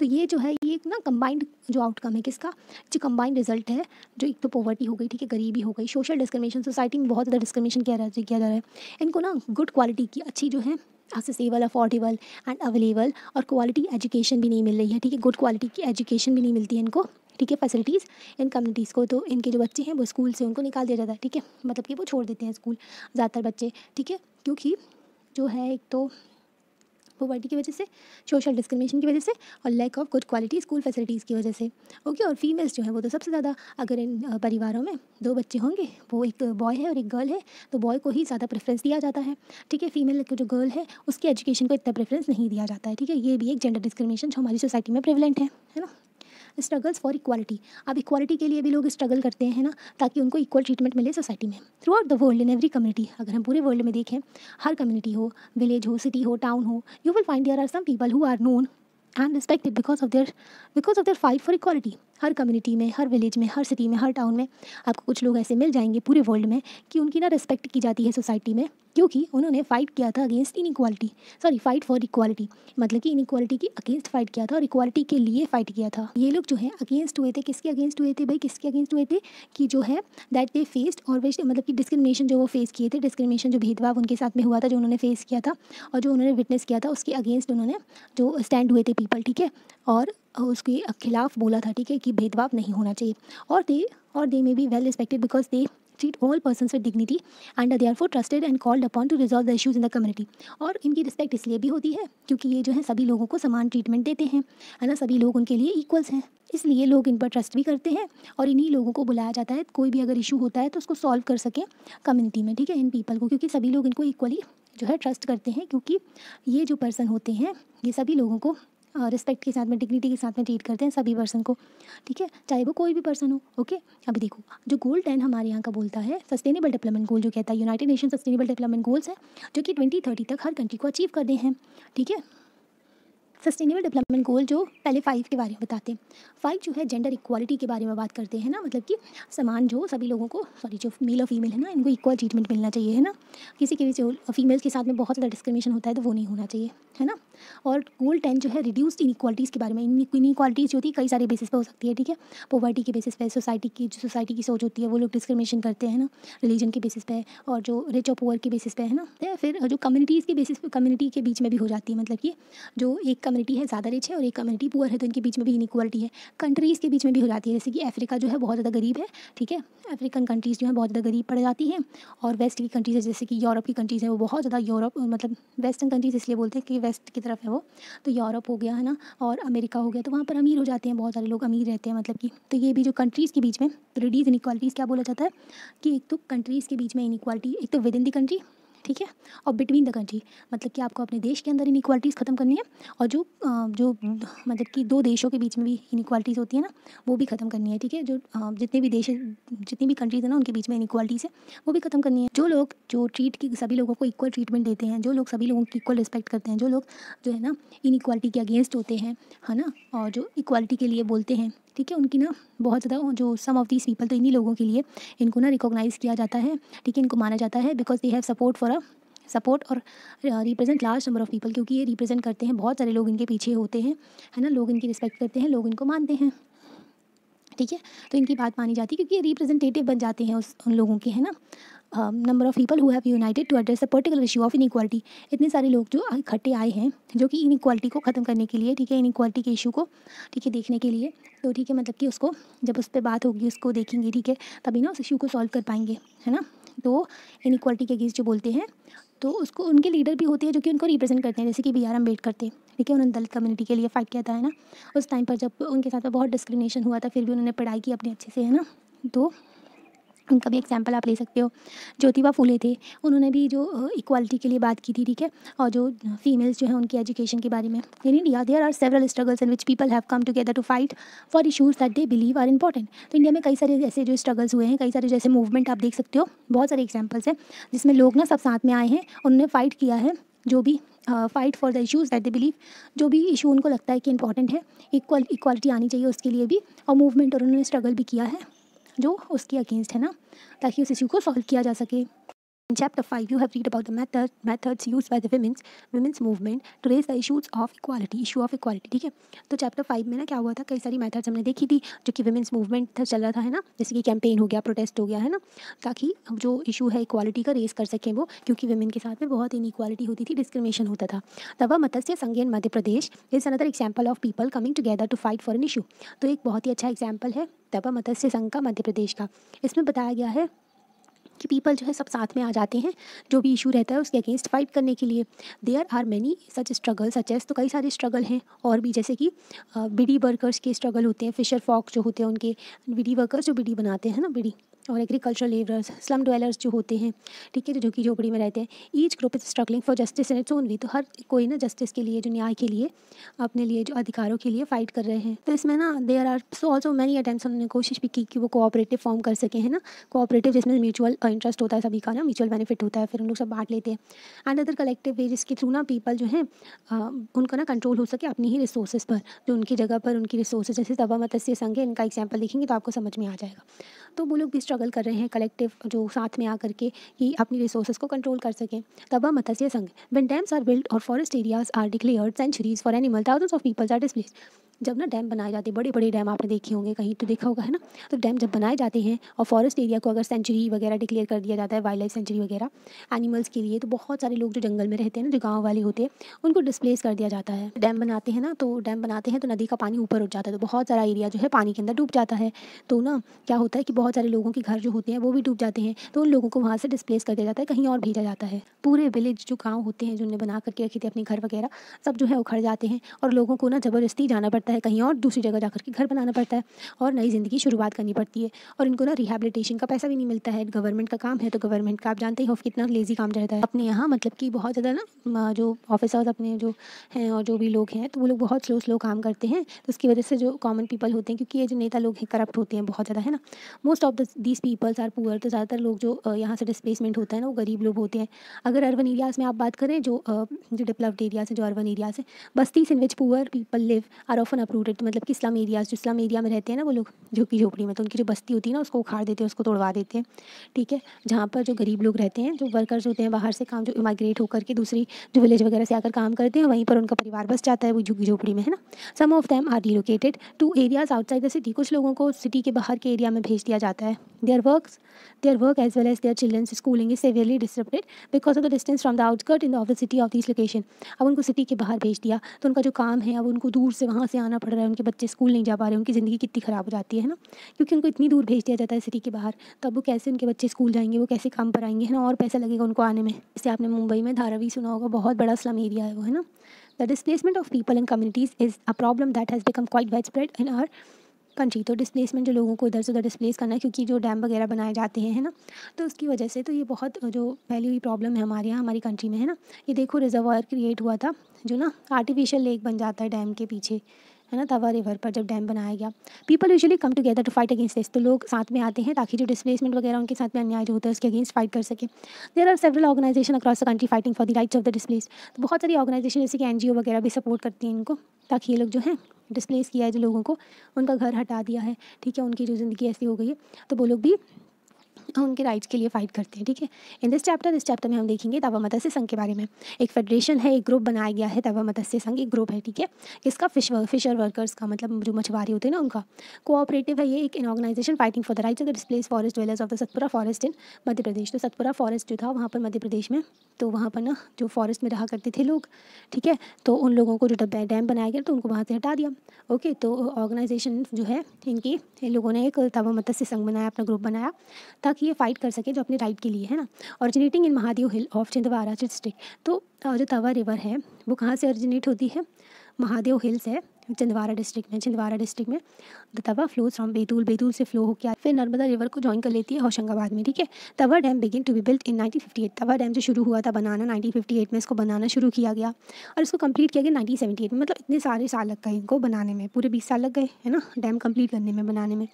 तो ये जो है ये एक ना कंबाइंड जो आउटकम है किसका, जो कंबाइंड रिजल्ट है, जो एक तो पॉवर्टी हो गई, ठीक है, गरीबी हो गई, सोशल डिस्क्रिमिनेशन, सोसाइटी में बहुत ज़्यादा डिस्क्रिमिनेशन किया जा रहा है। इनको ना गुड क्वालिटी की अच्छी जो है एक्सेसिबल, अफोर्डेबल एंड अवेलेबल और क्वालिटी एजुकेशन भी नहीं मिल रही है। ठीक है, गुड क्वालिटी की एजुकेशन भी नहीं मिलती है इनको। ठीक है, फैसिलिटीज़ इन कम्युनिटीज़ को, तो इनके जो बच्चे हैं वो स्कूल से उनको निकाल दिया जाता है। ठीक है, मतलब कि वो छोड़ देते हैं स्कूल ज़्यादातर बच्चे। ठीक है, क्योंकि जो है एक तो पॉवर्टी की वजह से, सोशल डिस्क्रिमिनेशन की वजह से, और lack of good quality school facilities की वजह से। ओके, और फीमेल्स जो है वो तो सबसे ज़्यादा, अगर इन परिवारों में 2 बच्चे होंगे, वो एक बॉय है और एक गर्ल है, तो बॉय को ही ज़्यादा प्रेफरेंस दिया जाता है। ठीक है, फीमेल को जो गर्ल है उसकी एजुकेशन को इतना प्रेफरेंस नहीं दिया जाता है। ठीक है, ये भी एक जेंडर डिस्क्रिमिनेशन जो हमारी सोसाइटी में प्रेवलेंट है ना। स्ट्रगल्स फॉर इक्वालिटी, अब इक्वालिटी के लिए भी लोग स्ट्रगल करते हैं ना, ताकि उनको इक्वल ट्रीटमेंट मिले सोसाइटी में throughout the world in every community. अगर हम पूरे वर्ल्ड में देखें, हर कम्युनिटी हो, विलेज हो, सिटी हो, टाउन हो, you will find there are some people who are known and respected because of their fight for equality. हर कम्युनिटी में, हर विलेज में, हर सिटी में, हर टाउन में आपको कुछ लोग ऐसे मिल जाएंगे पूरे वर्ल्ड में कि उनकी ना रिस्पेक्ट की जाती है सोसाइटी में, क्योंकि उन्होंने फाइट किया था against inequality, fight for equality, मतलब कि इनइक्वालिटी की अगेंस्ट फाइट किया था और इक्वालिटी के लिए फाइट किया था। ये लोग जो है अगेंस्ट हुए थे, किसके अगेंस्ट हुए थे भाई, किसके अगेंस्ट हुए थे कि जो है दैट दे फेस्ड, और मतलब कि डिस्क्रिमिनेशन जो वो फेस किए थे, डिस्क्रिमिनेशन जो भेदभाव उनके साथ में हुआ था, जो उन्होंने फेस किया था और जो उन्होंने विटनेस किया था, उसके अगेंस्ट उन्होंने जो स्टैंड हुए थे पीपल। ठीक है, और उसके खिलाफ बोला था। ठीक है, कि भेदभाव नहीं होना चाहिए, और they may be well respected because they treat all persons with dignity and are therefore trusted and called upon to resolve the issues in the community। और इनकी रिस्पेक्ट इसलिए भी होती है क्योंकि ये जो है सभी लोगों को समान ट्रीटमेंट देते हैं, है ना, सभी लोग उनके लिए इक्वल्स हैं, इसलिए लोग इन पर ट्रस्ट भी करते हैं और इन्हीं लोगों को बुलाया जाता है कोई भी अगर इशू होता है तो उसको सॉल्व कर सकें कम्युनिटी में, ठीक है, इन पीपल को, क्योंकि सभी लोग इनको इक्वली जो है ट्रस्ट करते हैं, क्योंकि ये जो पर्सन होते हैं ये सभी लोगों को रिस्पेक्ट के साथ में, डिग्निटी के साथ में ट्रीट करते हैं सभी पर्सन को, ठीक है, चाहे वो कोई भी पर्सन हो। ओके, अभी देखो जो गोल 10 हमारे यहाँ का बोलता है सस्टेनेबल डेवलपमेंट गोल, जो कहता है United nation sustainable development goals है जो कि 2030 तक हर कंट्री को अचीव करने हैं, ठीक है। सस्टेनेबल डेवलपमेंट गोल जो पहले 5 के बारे में बताते हैं। 5 जो है जेंडर इक्वालिटी के बारे में बात करते हैं ना, मतलब कि समान जो सभी लोगों को, सॉरी जो मेल और फीमेल है ना, इनको इक्वल ट्रीटमेंट मिलना चाहिए, है ना, किसी के भी जो फीमेल्स के साथ में बहुत ज़्यादा डिस्क्रिमिनेशन होता है तो वो नहीं होना चाहिए, है ना। और गोल 10 जो है रिड्यूस्ड इनइक्वालिटीज़ के बारे में, इनइक्वालिटीज़ जो होती है कई सारे बेसिस पे हो सकती है, ठीक है, पॉवर्टी के बेसिस पे, सोसाइटी की सोच होती है वो लोग डिस्क्रिमिनेशन करते हैं ना, रिलीजन के बेसिस पे, और जो रिच और पुअर के बेसिस पे, है ना, फिर जो कम्युनिटीज़ के बेसिस पे, कम्युनिटी के बीच में भी हो जाती है, मतलब कि जो एक कम्युनिटी है ज़्यादा रिच है और एक कम्युनिटी पुअर है तो इनके बीच में भी इनइक्वालिटी है। कंट्रीज़ के बीच में भी हो जाती है, जैसे कि अफ्रीका जो है बहुत ज़्यादा गरीब है, ठीक है, अफ्रीकन कंट्रीज़ जो है बहुत ज़्यादा गरीब पड़ जाती हैं, और वेस्ट की कंट्रीज़ है जैसे कि यूरोप की कंट्रीज़ है वो बहुत ज़्यादा, यूरोप मतलब वेस्टर्न कंट्रीज़ इसलिए बोलते हैं कि वेस्ट की तरफ है वो, तो यूरोप हो गया, है ना, और अमेरिका हो गया, तो वहाँ पर अमीर हो जाते हैं, बहुत सारे लोग अमीर रहते हैं, मतलब कि, तो ये भी जो कंट्रीज़ के बीच में रिड्यूस इनइक्वालिटीज़ क्या बोला जाता है कि एक तो कंट्रीज़ के बीच में इनइक्वालिटी, एक तो विद इन द कंट्री, ठीक है, और बिटवीन द कंट्री, मतलब कि आपको अपने देश के अंदर इनइक्वालिटीज़ ख़त्म करनी है, और जो मतलब कि दो देशों के बीच में भी इनइक्वालिटीज़ होती है ना वो भी ख़त्म करनी है, ठीक है, जो जितने भी देश, जितनी भी कंट्रीज़ है ना उनके बीच में इनइक्वालिटीज़ है वो भी ख़त्म करनी है। जो लोग जो ट्रीट की सभी लोगों को इक्वल ट्रीटमेंट देते हैं, जो लोग सभी लोगों की इक्वल रिस्पेक्ट करते हैं, जो लोग जो है ना इनइक्वालिटी के अगेंस्ट होते हैं, है ना, और जो इक्वालिटी के लिए बोलते हैं, ठीक है, उनकी ना बहुत ज़्यादा जो सम ऑफ दीज पीपल, तो इन्हीं लोगों के लिए इनको ना रिकॉग्नाइज़ किया जाता है, ठीक है, इनको माना जाता है बिकॉज दे हैव सपोर्ट और represent large number of people, क्योंकि ये रिप्रेजेंट करते हैं, बहुत सारे लोग इनके पीछे होते हैं, है ना, लोग इनकी रिस्पेक्ट करते हैं, लोग इनको मानते हैं, ठीक है, तो इनकी बात मानी जाती है क्योंकि ये रिप्रेजेंटेटिव बन जाते हैं उन लोगों के, है ना। Number of people who have united to address the particular issue of inequality, इतने सारे लोग जो इकट्ठे आए हैं जो कि इनइक्वालिटी को ख़त्म करने के लिए, ठीक है, इनइक्वालिटी के इशू को, ठीक है, देखने के लिए, तो ठीक है, मतलब कि उसको जब उस पर बात होगी उसको देखेंगे, ठीक है, तभी ना उस इशू को सॉल्व कर पाएंगे, है ना। तो इनइक्वालिटी के अगेंस्ट जो बोलते हैं तो उसको उनके लीडर भी होते हैं जो कि उनको रिप्रेजेंट करते हैं, जैसे कि BR अम्बेडकर थे, ठीक है, उन्होंने दलित कम्युनिटी के लिए फ़ाइट किया था, है ना, उस टाइम पर जब उनके साथ में बहुत डिस्क्रिमिनेशन हुआ था फिर भी उन्होंने पढ़ाई की अपने अच्छे से, है ना। तो उनका भी एग्जाम्पल आप ले सकते हो। ज्योतिबा फूले थे, उन्होंने भी जो इक्वालिटी के लिए बात की थी, ठीक है, और जो फीमेल्स जो हैं उनकी एजुकेशन के बारे में। In India there are several struggles in which people have come together to fight for issues that they believe are important. तो इंडिया में कई सारे ऐसे जो स्ट्रगल्स हुए हैं, कई सारे जैसे मूवमेंट आप देख सकते हो, बहुत सारे एग्जाम्पल्स हैं जिसमें लोग ना सब साथ में आए हैं, उन्होंने फ़ाइट किया है, जो भी fight for the issues that they believe, जो भी इशू उनको लगता है कि इंपॉर्टेंट है, इक्वालिटी आनी चाहिए उसके लिए भी, और मूवमेंट, और उन्होंने स्ट्रगल भी किया है जो उसके अगेंस्ट, है ना, ताकि उस इशू को सॉल्व किया जा सके। In Chapter 5, you have read about the methods used by the women's movement to raise the issue of equality, ठीक है। तो Chapter 5 में ना क्या हुआ था, कई सारी मेथड्स हमने देखी थी जो कि women's movement था, चल रहा था, है ना, जैसे कि कैंपेन हो गया, प्रोटेस्ट हो गया, है ना, ताकि जो इशू है इक्वालिटी का रेस कर सकें वो, क्योंकि women के साथ में बहुत इनइक्वालिटी होती थी, डिस्क्रिमिनेशन होता था। तब Matsya Sangh in Madhya Pradesh is another example of people coming together to fight for an issue. तो एक बहुत ही अच्छा एग्जाम्पल है तब मत्स्य संघ का मध्य प्रदेश का। इसमें बताया गया है कि पीपल जो है सब साथ में आ जाते हैं जो भी इशू रहता है उसके अगेंस्ट फाइट करने के लिए। There are many such struggle such as, तो कई सारे स्ट्रगल हैं और भी, जैसे कि बीड़ी वर्कर्स के स्ट्रगल होते हैं, फिशर फॉक जो होते हैं उनके, बीड़ी वर्कर्स जो बीड़ी बनाते हैं ना, बीड़ी, और एग्रीकल्चरल लेबरर्स, स्लम ड्वेलर्स जो होते हैं, ठीक है, जो कि झोपड़ी में रहते हैं। Each group is struggling for justice in its own way, तो हर कोई ना जस्टिस के लिए, जो न्याय के लिए, अपने लिए जो अधिकारों के लिए फ़ाइट कर रहे हैं। तो इसमें ना there are so also many attempts, उन्होंने कोशिश भी की कि वो कोऑपरेटिव फॉर्म कर सकें, है ना, कोऑपरेटिव जिसमें म्यूचुअल इंटरेस्ट होता है सभी का ना, म्यूचुअल बेनिफिट होता है, फिर उन लोग सब बांट लेते हैं। एंड अदर कलेक्टिव वे जिसके थ्रू ना पीपल जो हैं उनका ना कंट्रोल हो सके अपनी ही रिसोर्सेज पर, जो उनकी जगह पर उनकी रिसोर्सेज, जैसे तवा मत्स्य संघ है, इनका एग्जाम्पल देखेंगे तो आपको समझ में आ जाएगा। तो वो लोग भी स्ट्रगल कर रहे हैं कलेक्टिव, जो साथ में आकर के कि अपनी रिसोर्सेज को कंट्रोल कर सकें। Tawa Matsya Sangh, when dams are built और forest areas are declared sanctuaries for animal, thousands of peoples are displaced. जब ना डैम बनाए जाते हैं, बड़े बड़े डैम आपने देखे होंगे, कहीं तो देखा होगा है ना, तो डैम जब बनाए जाते हैं और फॉरेस्ट एरिया को अगर सेंचुरी वगैरह डिक्लेयर कर दिया जाता है, वाइल्ड लाइफ सेंचुरी वगैरह एनिमल्स के लिए, तो बहुत सारे लोग जो जंगल में रहते हैं ना, जो गाँव वाले होते हैं, उनको डिस्प्लेस कर दिया जाता है। डैम बनाते हैं ना, तो डैम बनाते हैं तो नदी का पानी ऊपर उठ जाता है, तो बहुत सारा एरिया जो है पानी के अंदर डूब जाता है। तो ना क्या होता है कि बहुत सारे लोगों के घर जो होते हैं वो भी डूब जाते हैं, तो उन लोगों को वहाँ से डिस्प्लेस कर दिया जाता है, कहीं और भेजा जाता है। पूरे विलेज जो गाँव होते हैं, जिन्होंने बना करके रखे थे अपने घर वगैरह, सब जो है उखड़ जाते हैं और लोगों को ना ज़बरदस्ती जाना पड़ता है, कहीं और दूसरी जगह जाकर के घर बनाना पड़ता है और नई ज़िंदगी शुरुआत करनी पड़ती है। और इनको ना रिहैबिलिटेशन का पैसा भी नहीं मिलता है, गवर्नमेंट का काम है, तो गवर्नमेंट का आप जानते ही हो कितना लेज़ी काम रहता है अपने यहाँ, मतलब कि बहुत ज़्यादा ना जो ऑफिसर्स अपने जो हैं और जो भी लोग हैं, तो वो लोग बहुत स्लो काम करते हैं। तो उसकी वजह से जो कॉमन पीपल होते हैं, क्योंकि ये जो नेता लोग हैं करप्ट होते हैं बहुत ज़्यादा, है ना, most of these peoples are poor. तो ज़्यादातर लोग जो यहाँ से डिस्प्लेसमेंट होता है ना, वो गरीब लोग होते हैं। अगर अर्बन एरियाज़ में आप बात करें, जो डेवलप्ड एरियाज़ हैं, जो अर्बन एरियाज़ हैं, bastis in which poor people live are often uprooted, मतलब कि स्लम एरियाज़, जो स्लम एरिया में रहते हैं ना वो लोग झुग्गी झोपड़ी में, तो उनकी जो बस्ती होती है ना उसको उखाड़ देते हैं, उसको तोड़वा देते हैं, ठीक है। जहाँ पर जो गरीब लोग रहते हैं, जो वर्कर्स होते हैं बाहर से काम, जो इमाइग्रेट होकर के दूसरी जो विलेज वगैरह से आकर काम करते हैं, वहीं पर उनका परिवार बस जाता है, वो झुग्गी झोपड़ी में, है ना। Some of them are relocated to areas outside the city, कुछ लोगों को सिटी के बाहर के एरिया में भेज दिया जाता है। Their work as well as their children's schooling is severely disturbed because of the distance from the outskirt in the city of this location. अब उनको सिटी के बाहर भेज दिया, तो उनका जो काम है अब उनको दूर से वहाँ से आना पड़ रहा है, उनके बच्चे स्कूल नहीं जा पा रहे, उनकी ज़िंदगी कितनी ख़राब हो जाती है ना, क्योंकि उनको इतनी दूर भेज दिया जाता है सिटी के बाहर, तो अब वो कैसे उनके बच्चे स्कूल जाएंगे, वो कैसे काम पर आएंगे, है ना, और पैसा लगेगा उनको आने में। जैसे आपने मुंबई में धारावी सुना होगा, बहुत बड़ा स्लम एरिया है वो, है ना। The displacement of people and communities is a problem that has become quite wide spread in our country. तो डिस्प्लेसमेंट, जो लोगों को इधर से उधर डिस्प्लेस करना है, क्योंकि जो डैम वगैरह बनाए जाते हैं, है ना, तो उसकी वजह से तो ये बहुत जो फैली हुई प्रॉब्लम है हमारे यहाँ, हमारी कंट्री में, है ना। ये देखो रिजर्वायर क्रिएट हुआ था, जो ना आर्टिफिशियल लेक बन जाता है डैम के पीछे, है ना, तवा रिवर पर जब डैम बनाया गया। People usually come together to fight against this, तो लोग साथ में आते हैं ताकि जो डिस्प्लेसमेंट वगैरह उनके साथ में अन्याय जो होता है उसके अगेंस्ट फाइट कर सके। There are several organisation across the country fighting for the rights of the displace. तो बहुत सारी ऑर्गेनाइजेशन जैसे कि NGO वगैरह भी सपोर्ट करती हैं इनको, ताकि ये लोग जो हैं डिस्प्लेस किया है जो लोगों को, उनका घर हटा दिया है, ठीक है, उनकी जो ज़िंदगी ऐसी हो गई है, तो वो लोग भी उनके राइट्स के लिए फ़ाइट करते हैं, ठीक है। इस चैप्टर में हम देखेंगे तवा मत्स्य संघ के बारे में। एक फेडरेशन है, एक ग्रुप बनाया गया है, तवा मत्स्य संघ एक ग्रुप है, ठीक है। इसका फिशर वर्कर्स का, मतलब जो मछुआरे होते हैं ना उनका, कोऑपरेटिव है ये, एक an organisation fighting for the rights of the displace forest dwellers of the Satpura forest in Madhya Pradesh. तो सतपुरा फॉरेस्ट जो था वहाँ पर मध्य प्रदेश में, तो वहाँ पर ना जो फॉरेस्ट में रहा करते थे लोग, ठीक है, तो उन लोगों को जो डैम बनाया गया तो उनको वहाँ से हटा दिया। ओके, तो ऑर्गेनाइजेशन जो है इनकी, इन लोगों ने एक तवा मत्स्य संघ बनाया, अपना ग्रुप बनाया, ताकि ये फाइट कर सके जो अपने राइट के लिए, है ना। Originating in Mahadev hill of Chhindwara district. तो जो तवा रिवर है वो कहाँ से ओरिजिनेट होती है, महादेव हिल्स है छिंदवाड़ा डिस्ट्रिक्ट में। The Tawa flows from Betul से फ्लो होकर फिर नर्मदा रिवर को ज्वाइन कर लेती है होशंगाबाद में, ठीक है। Tawa dam begin to be built in 1958। Tawa dam जो शुरू हुआ था बनाना 1958 में, इसको बनाना शुरू किया गया और इसको कंप्लीट किया गया 1978 में। मतलब इतने सारे साल लग गए इनको बनाने में, पूरे 20 साल लग गए, है ना, डैम कंप्लीट करने में, बनाने में।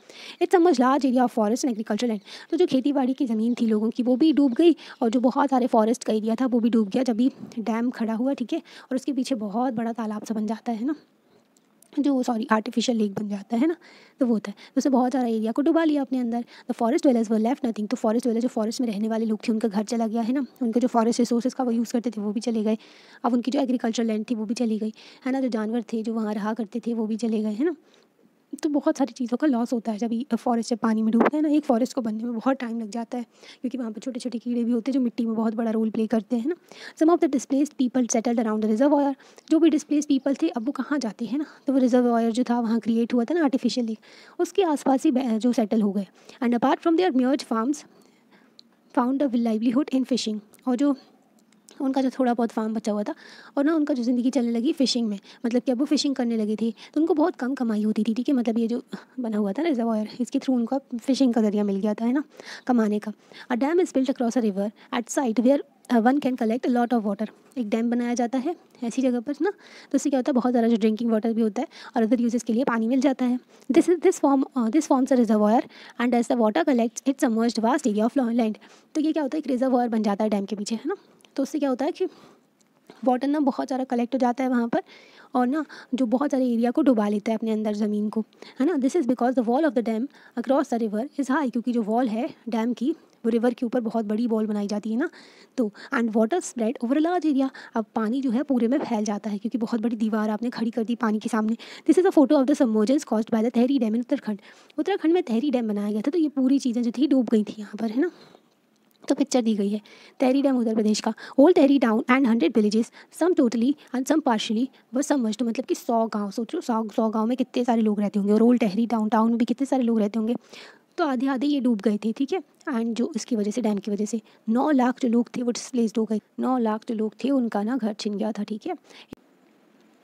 It's a much large area of forest and agriculture land. तो जो खेती बाड़ी की ज़मीन थी लोगों की वो भी डूब गई, और जो बहुत सारे फॉरेस्ट का एरिया था वो भी डूब गया जब भी डैम खड़ा हुआ, ठीक है। और उसके पीछे बहुत बड़ा तालाब सा बन जाता है ना, जो आर्टिफिशियल लेक बन जाता है ना, तो वो होता है, तो उसने बहुत सारा एरिया को डुबा लिया अपने अंदर। The forest dwellers were left nothing. तो फॉरेस्ट ड्वेलर जो फॉरेस्ट में रहने वाले लोग थे उनका घर चला गया, है ना, उनके जो फॉरेस्ट रिसोर्सेज का वो यूज़ करते थे वो भी चले गए। अब उनकी जो एग्रीकल्चर लैंड थी वो भी चली गई, है ना, जो जानवर थे जो वहाँ रहा करते थे वो भी चले गए, है ना। तो बहुत सारी चीज़ों का लॉस होता है जब फॉरेस्ट जब पानी में डूबता है ना। एक फॉरेस्ट को बनने में बहुत टाइम लग जाता है, क्योंकि वहाँ पर छोटे छोटे कीड़े भी होते हैं जो मिट्टी में बहुत बड़ा रोल प्ले करते हैं ना। Some of the displaced people settled around the reservoir. जो भी डिस्प्लेस्ड पीपल थे अब वो कहाँ जाते हैं ना, तो वो रिजर्वायर जो था वहाँ क्रिएट हुआ था ना आर्टिफिशियल लेक, उसके आसपास ही जो सेटल हो गए। And apart from their merge farms found the livelihood in fishing. और जो उनका जो थोड़ा बहुत फार्म बचा हुआ था, और ना उनका जो ज़िंदगी चलने लगी फ़िशिंग में, मतलब कि अब वो फ़िशिंग करने लगी थी, तो उनको बहुत कम कमाई होती थी, ठीक है। मतलब ये जो बना हुआ था ना रिजर्वायर, इसके थ्रू उनको फ़िशिंग का ज़रिया मिल गया था, है ना, कमाने का। A dam is built across a river at site where one can collect a lot of water. एक डैम बनाया जाता है ऐसी जगह पर ना, तो इससे क्या होता है, बहुत ज़्यादा जो ड्रिंकिंग वाटर भी होता है और अदर यूजेस के लिए पानी मिल जाता है। This forms a reservoir and as the water collects its submerged vast area of land. तो ये क्या होता है, एक रिजर्वायर बन जाता है डैम के पीछे, है ना। तो उससे क्या होता है कि वाटर ना बहुत सारा कलेक्ट हो जाता है वहाँ पर, और ना जो बहुत सारे एरिया को डुबा लेता है अपने अंदर ज़मीन को, है ना। This is because the wall of the dam across the river is high. क्योंकि जो वॉल है डैम की वो रिवर के ऊपर बहुत बड़ी बॉल बनाई जाती है ना, तो and water spread over a large area, अब पानी जो है पूरे में फैल जाता है क्योंकि बहुत बड़ी दीवार आपने खड़ी कर दी पानी के सामने। This is a photo of the submergence caused by the Tehri dam in Uttarakhand. Uttarakhand में तहरी डैम बनाया गया था, तो ये पूरी चीज़ें जो थी डूब गई थी यहाँ पर, है ना। तो पिक्चर दी गई है तहरी डैम उत्तर प्रदेश का। Old Tehri town and 100 villages, some totally and some partially व सबमर्ज्ड, मतलब कि 100 गाँव, सोचो 100 गाँव में कितने सारे लोग रहते होंगे, और ओल्ड तहरी टाउन में भी कितने सारे लोग रहते होंगे। तो आधे आधे ये डूब गए थे, ठीक है। एंड जो इसकी वजह से, डैम की वजह से 9 लाख जो लोग थे वो डिस्प्लेस्ड हो गए। 9 लाख जो लोग थे उनका ना घर छिन गया था, ठीक है।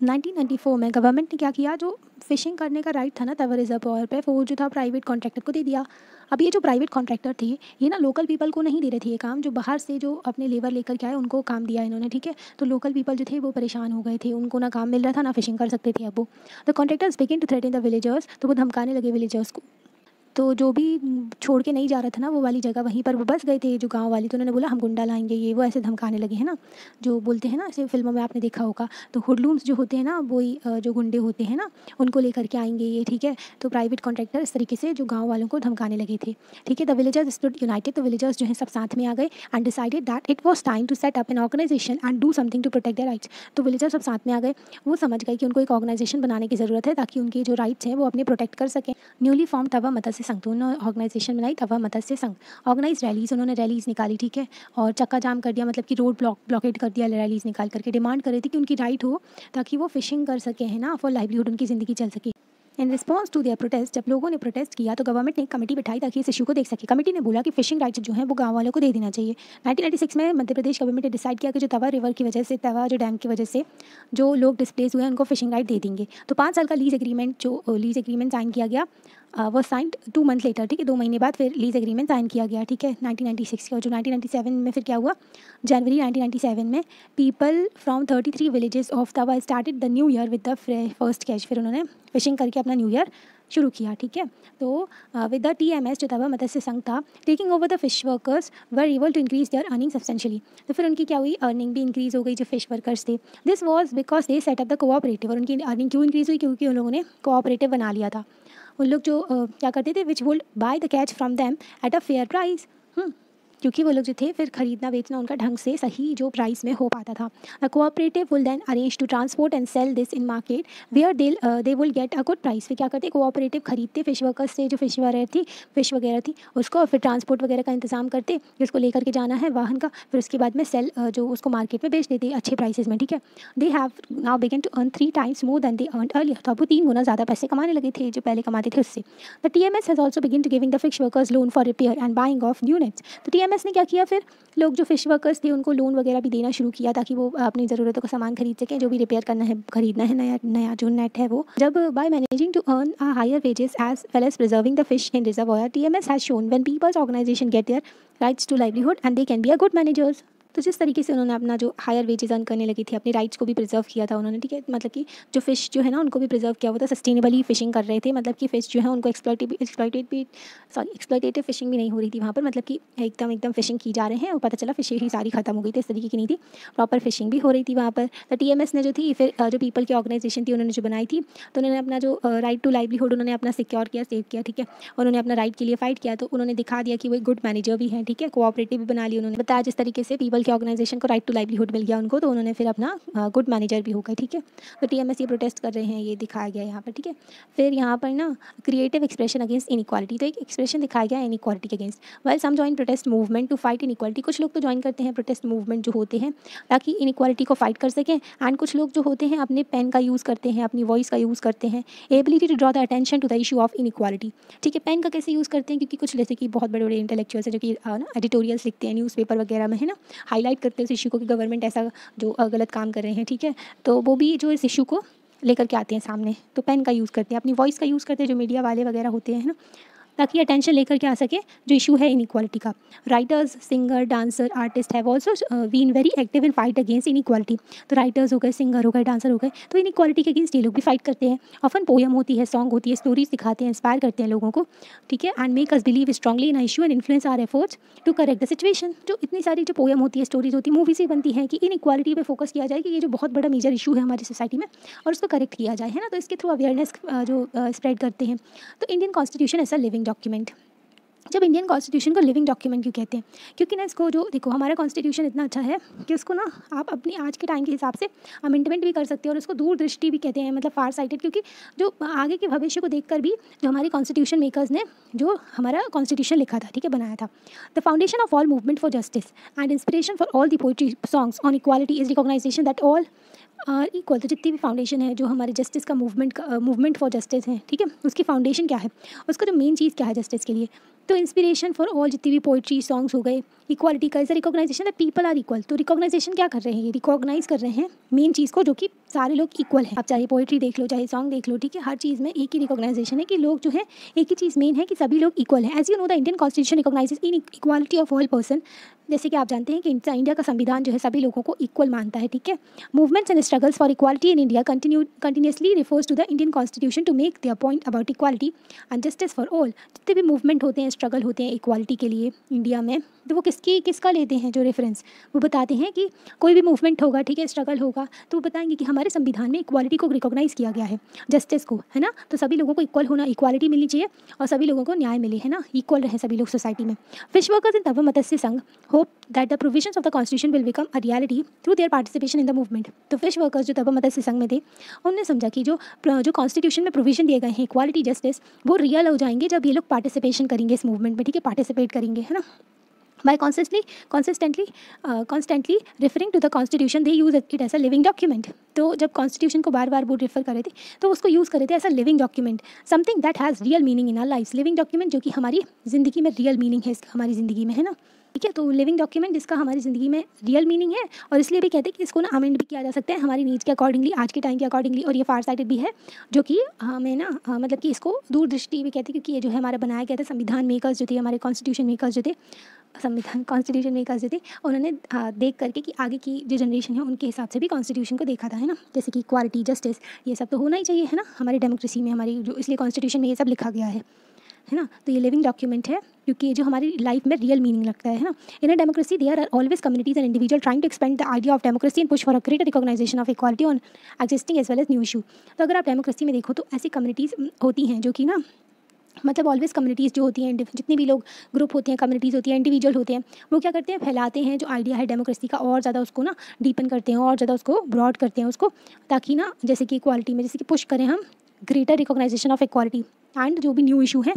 1994 में गवर्नमेंट ने क्या किया, जो फिशिंग करने का राइट था ना तवा रिजर्वॉयर पे, वो जो था प्राइवेट कॉन्ट्रैक्टर को दे दिया। अब ये जो प्राइवेट कॉन्ट्रैक्टर थे ये ना लोकल पीपल को नहीं दे रहे थे ये काम, जो बाहर से जो अपने लेबर लेकर के आए उनको काम दिया इन्होंने, ठीक है। तो लोकल पीपल जो थे वो परेशान हो गए थे, उनको ना काम मिल रहा था ना फिशिंग कर सकते थे। अब वो the contractors begin to threaten the villagers, तो वो धमकाने लगे विलेजर्स को। तो जो भी छोड़ के नहीं जा रहा था ना वो वाली जगह, वहीं पर वो बस गए थे जो गांव वाले, तो उन्होंने बोला हम गुंडा लाएंगे, ये वो ऐसे धमकाने लगे, है ना। जो बोलते हैं ना, ऐसे फिल्मों में आपने देखा होगा, तो हुडलूम्स जो होते हैं ना वही जो गुंडे होते हैं ना, उनको लेकर के आएंगे ये, ठीक है। तो प्राइवेट कॉन्ट्रैक्टर इस तरीके से जो गाँव वालों को धमकाने लगे थे, ठीक है। द विलेजर्स स्टूड यूनाइटेड, तो विलेजर्स जो है सब साथ में आ गए and decided that it was time to set up an organisation and do something to protect their rights. तो विलेजर्स सब साथ में आ गए, वो समझ गए कि उनको एक ऑर्गेनाइजेशन बनाने की ज़रूरत है ताकि उनके जो राइट्स हैं वो अपने प्रोटेक्ट कर सकें। न्यूली फॉर्म तवा मत्स्य संघ, तो उन्होंने ऑर्गेनाइजेशन बनाई तवा मत्स्य संघ। ऑर्गेनाइज रैलीज, उन्होंने रैलीज निकाली, ठीक है। और चक्का जाम कर दिया, मतलब कि रोड ब्लॉकेट कर दिया रैलीज निकाल करके। डिमांड कर रही थी कि उनकी राइट हो ताकि वो फिशिंग कर सके, है ना, फॉर लाइवलीहुड, उनकी ज़िंदगी चल सके। In response to their protest, जब लोगों ने प्रोटेस्ट किया तो गवर्नमेंट ने एक कमेटी बिठाई ताकि इस इशू को देख सके। कमेटी ने बोला कि फिशिंग राइट्स जो है वो गाँव वालों को दे देना चाहिए। 1996 में मध्य प्रदेश गवर्नमेंट ने डिसाइड किया कि जो तवा रिवर की वजह से, तवा जो डैम की वजह से जो लोग डिस्प्लेस हुए हैं उनको फिशिंग राइट दे देंगे। तो 5 साल का लीज एग्रीमेंट साइन किया गया, वो साइंड 2 मंथ लेटर, ठीक है, 2 महीने बाद फिर लीज एग्रीमेंट साइन किया गया, ठीक है, 1996 का। जो 1997 में फिर क्या हुआ, जनवरी 1997 में people from 33 villages of Tawa started the new year with the first catch, फिर उन्होंने फिशिंग करके अपना न्यू ईयर शुरू किया, ठीक है। तो विद द TMS, जो तवा मत्स्य संघ था, taking over the fish workers were able to increase their earning substantially. तो फिर उनकी क्या हुई, अर्निंग भी इंक्रीज हो गई जो फिश वर्कर्स थे। This was because they set up the cooperative, और उनकी अर्निंग क्यों इंक्रीज हुई, क्योंकि उन लोगों ने कोऑपरेटिव बना लिया था। उन लोग जो क्या करते थे, which would by the catch from them at a fair price, क्योंकि वो लोग जो थे फिर खरीदना बेचना उनका ढंग से सही जो प्राइस में हो पाता था। The cooperative will then arrange to transport and sell this in market where they will get a good price. फिर क्या करते, कोऑपरेटिव खरीदते फिश वर्कर्स से जो फिश वगैरह थी उसको, फिर ट्रांसपोर्ट वगैरह का इंतजाम करते, जिसको लेकर के जाना है वाहन का, फिर उसके बाद में सेल जो उसको मार्केट में बेच देते अच्छे प्राइसेस में, ठीक है। They have now begun to earn 3 times more than they earn earlier, तो अब वो 3 गुना ज़्यादा पैसे कमाने लगे थे जो पहले कमाते थे उससे। The TMS has also begin to giving the fish workers loan for repair and buying of new nets. तो TMS ने क्या किया, फिर लोग जो फिश वर्कर्स थे उनको लोन वगैरह भी देना शुरू किया ताकि वो अपनी ज़रूरतों का सामान खरीद सकें, जो भी रिपेयर करना है, खरीदना है, नया जो नेट है वो। जब by managing to earn a higher wages as well as preserving the fish in reservoir, TMS has shown when peoples organisation get their rights to livelihood and they can be a good managers. तो जिस तरीके से उन्होंने अपना जो higher wages earn करने लगी थी, अपनी राइट्स को भी प्रिजर्व किया था उन्होंने, ठीक है, मतलब कि जो फिश जो है ना उनको भी प्रिजर्व किया हुआ था, सस्टेनेबली फिशिंग कर रहे थे, मतलब कि फिश जो है उनको एक्सप्लॉइटेटिव फिशिंग भी नहीं हो रही थी वहाँ पर, मतलब कि एकदम फिशिंग की जा रहे हैं और पता चला फिश ही सारी खत्म हो गई थी, इस तरीके की नहीं थी, प्रॉपर फिशिंग भी हो रही थी वहाँ पर। तो TMS ने जो थी फिर जो पीपल की ऑर्गेनाइजेशन थी उन्होंने जो बनाई थी, तो उन्होंने अपना जो राइट टू लाइवलीहुड उन्होंने अपना सिक्योर किया, सेव किया, ठीक है, और उन्होंने अपना राइट के लिए फाइट किया, तो उन्होंने दिखा दिया कि वो एक गुड मैनेजर भी हैं, ठीक है, कोऑपरेटिव भी बना ली उन्होंने, बताया जिस तरीके से पीपल की ऑर्गेनाइजेशन को राइट टू लाइवलीहुड मिल गया उनको, तो उन्होंने फिर अपना गुड मैनेजर भी हो गए, ठीक है। तो TMS ये प्रोटेस्ट कर रहे हैं, ये दिखाया गया यहाँ पर, ठीक है। फिर यहाँ पर ना क्रिएटिव एक्सप्रेशन अगेंस्ट इनइक्वालिटी, तो एक एक्सप्रेशन दिखाया गया इनइक्वालिटी के against. Well some join protest movement to fight inequality, कुछ लोग तो ज्वाइन करते हैं प्रोटेस्ट मूवमेंट जो होते हैं ताकि इनइक्वालिटी को फाइट कर सकें, एंड कुछ लोग जो होते हैं अपने पेन का यूज़ करते हैं, अपनी वॉइस का यूज़ करते हैं, ability to draw the attention to the issue of inequality, ठीक है। पेन का कैसे यूज़ करते हैं, क्योंकि कुछ जैसे कि बहुत बड़े बड़े इंटेलेक्चुअल्स हैं जो कि ना एडिटोरियल्स लिखते हैं न्यूज़पेपर वगैरह में, है ना, हाईलाइट करते हैं उस इशू को कि गवर्नमेंट ऐसा जो गलत काम कर रहे हैं, ठीक है, तो वो भी जो इस इशू को लेकर के आते हैं सामने, तो पेन का यूज़ करते हैं, अपनी वॉइस का यूज़ करते हैं जो मीडिया वाले वगैरह होते हैं ना, ताकि अटेंशन लेकर के आ सके जो इशू है इनइक्वालिटी का। Writers, singer, dancer, artist have also been very active in fight against inequality. तो राइटर्स हो गए, सिंगर हो गए, डांसर हो गए, तो इनइक्वालिटी के अगेंस्ट ये लोग भी फाइट करते हैं। ऑफन पोएम होती है, सॉन्ग होती है, स्टोरीज दिखाते हैं, इंस्पायर करते हैं लोगों को, ठीक है, and make us believe strongly in issue and influence our efforts to correct the situation. जो इतनी सारी जो पोएम होती है, स्टोरीज होती है, मूवीज ही बनती हैं कि इनइक्वालिटी पे फोकस किया जाए कि ये जो बहुत बड़ा मेजर इशू है हमारी सोसाइटी में और उसको करेक्ट किया जाए, है ना, तो इसके थ्रू अवेयरनेस जो स्प्रेड करते हैं। तो Indian constitution as a living document, जब इंडियन कॉन्स्टिट्यूशन को लिविंग डॉक्यूमेंट क्यों कहते हैं, क्योंकि ना इसको जो देखो हमारा कॉन्स्टिट्यूशन इतना अच्छा है कि उसको ना आप अपनी आज के टाइम के हिसाब से अमेंडमेंट भी कर सकते हो और उसको दूरदृष्टि भी कहते हैं, मतलब फार साइटेड, क्योंकि जो आगे के भविष्य को देखकर भी जो हमारे कॉन्स्टिट्यूशन मेकर्स ने जो हमारा कॉन्स्टिट्यूशन लिखा था, ठीक है, बनाया था। The foundation of all movement for justice and inspiration for all the poetry songs on equality is recognisation that all equal. तो जितनी भी फाउंडेशन है जो हमारे जस्टिस का मूवमेंट फॉर जस्टिस है, ठीक है, उसकी फाउंडेशन क्या है, उसका जो मेन चीज़ क्या है जस्टिस के लिए, तो इंस्पिरेशन फॉर ऑल जितनी भी पोइट्री सॉन्ग्स हो गए, इक्वालिटी का is a recognisation that people are equal. तो रिकॉग्नाइजेशन क्या कर रहे हैं, ये रिकॉग्नाइज कर रहे हैं मेन चीज़ को, जो कि सारे लोग इक्वल हैं। आप चाहे पोइट्री देख लो, चाहे सॉन्ग देख लो, ठीक है, हर चीज़ में एक ही रिकॉग्नाइजेशन है कि लोग जो है, एक ही चीज़ मेन है कि सभी लोग इक्वल हैं। As you know the Indian constitution recognises in equality of all person. जैसे कि आप जानते हैं कि इंडिया का संविधान जो है सभी लोगों को इक्वल मानता है, ठीक है। Movements and struggles for equality in India continuously refers to the Indian constitution to make their point about equality and justice for all. जितने भी मूवमेंट होते हैं, स्ट्रगल होते हैं इक्वालिटी के लिए इंडिया में, तो वो किसका लेते हैं जो रेफरेंस, वो बताते हैं कि कोई भी मूवमेंट होगा, ठीक है, स्ट्रगल होगा, तो वो बताएंगे कि हमारे संविधान में इक्वालिटी को रिकॉग्नाइज़ किया गया है, जस्टिस को, है ना। तो सभी लोगों को इक्वल होना, इक्वालिटी मिलनी चाहिए और सभी लोगों को न्याय मिले, है ना, इक्वल रहे सभी लोग सोसाइटी में। फिश वर्कर्स इन तब मत्स्य संघ hope that the provisions of the constitution will become a reality through their participation in the movement. तो फिश वर्कर्स जो तब मत्स्य संघ में थे, उन्होंने समझा कि जो कॉन्स्टिट्यूशन में प्रोविजन दिए गए हैं इक्वालिटी जस्टिस, वो रियल हो जाएंगे जब ये लोग पार्टिसिपेशन करेंगे इस मूवमेंट में, ठीक है, पार्टिसिपेट करेंगे, है ना। By constantly referring to the constitution, they use it as a living document. तो जब कॉन्स्टिट्यूशन को बार बार वो रेफर कर रहे थे, तो उसको यूज़ कर रहे थे as a living document, something that has real meaning in our lifes. Living document जो कि हमारी ज़िंदगी में रियल मीनिंग है, हमारी ज़िंदगी में, है ना, ठीक है। तो लिविंग डॉक्यूमेंट जिसका हमारी ज़िंदगी में रियल मीनिंग है, और इसलिए भी कहते हैं कि इसको ना अमेंड भी किया जा सकता है हमारी नीड्स के अकॉर्डिंगली, आज के टाइम के अकॉर्डिंगली, और ये फार साइटेड भी है, जो कि हमें ना मतलब कि इसको दूरदृष्टि भी कहते हैं, क्योंकि ये जो है हमारा बनाया गया था, संविधान मेकर्स जो थे, हमारे कॉन्स्टिट्यूशन मेकर्स जो थे, कॉन्स्टिट्यूशन मेकर्स जो थे, उन्होंने देख करके कि आगे की जो जनरेशन है उनके हिसाब से भी कॉन्स्टिट्यूशन को देखा था, है ना। जैसे कि इक्वालिटी, जस्टिस, ये सब तो होना ही चाहिए, है ना, हमारी डेमोक्रेसी में, हमारी जो, इसलिए कॉन्स्टिट्यूशन में ये सब लिखा गया है ना। तो ये लिविंग डॉक्यूमेंट है क्योंकि ये जो हमारी लाइफ में रियल मीनिंग लगता है ना। In a democracy there are always communities and individual trying to expand the idea of democracy and push for a greater recognisation of equality on existing as well as new issue. तो अगर आप democracy में देखो तो ऐसी communities होती हैं जो कि ना, मतलब ऑलवेज कम्युनिटीज़ जो होती हैं, जितने भी लोग ग्रुप होते हैं, कम्युनिटीज़ होती हैं, इंडिविजुअल होते हैं, वो क्या करते हैं, फैलाते हैं जो आइडिया है डेमोक्रेसी का, और ज़्यादा उसको ना डीपन करते हैं, और ज़्यादा उसको ब्रॉड करते हैं उसको, ताकि ना जैसे कि इक्वालिटी में, जैसे कि पुश करें हम greater recognisation of equality and जो भी न्यू इशू है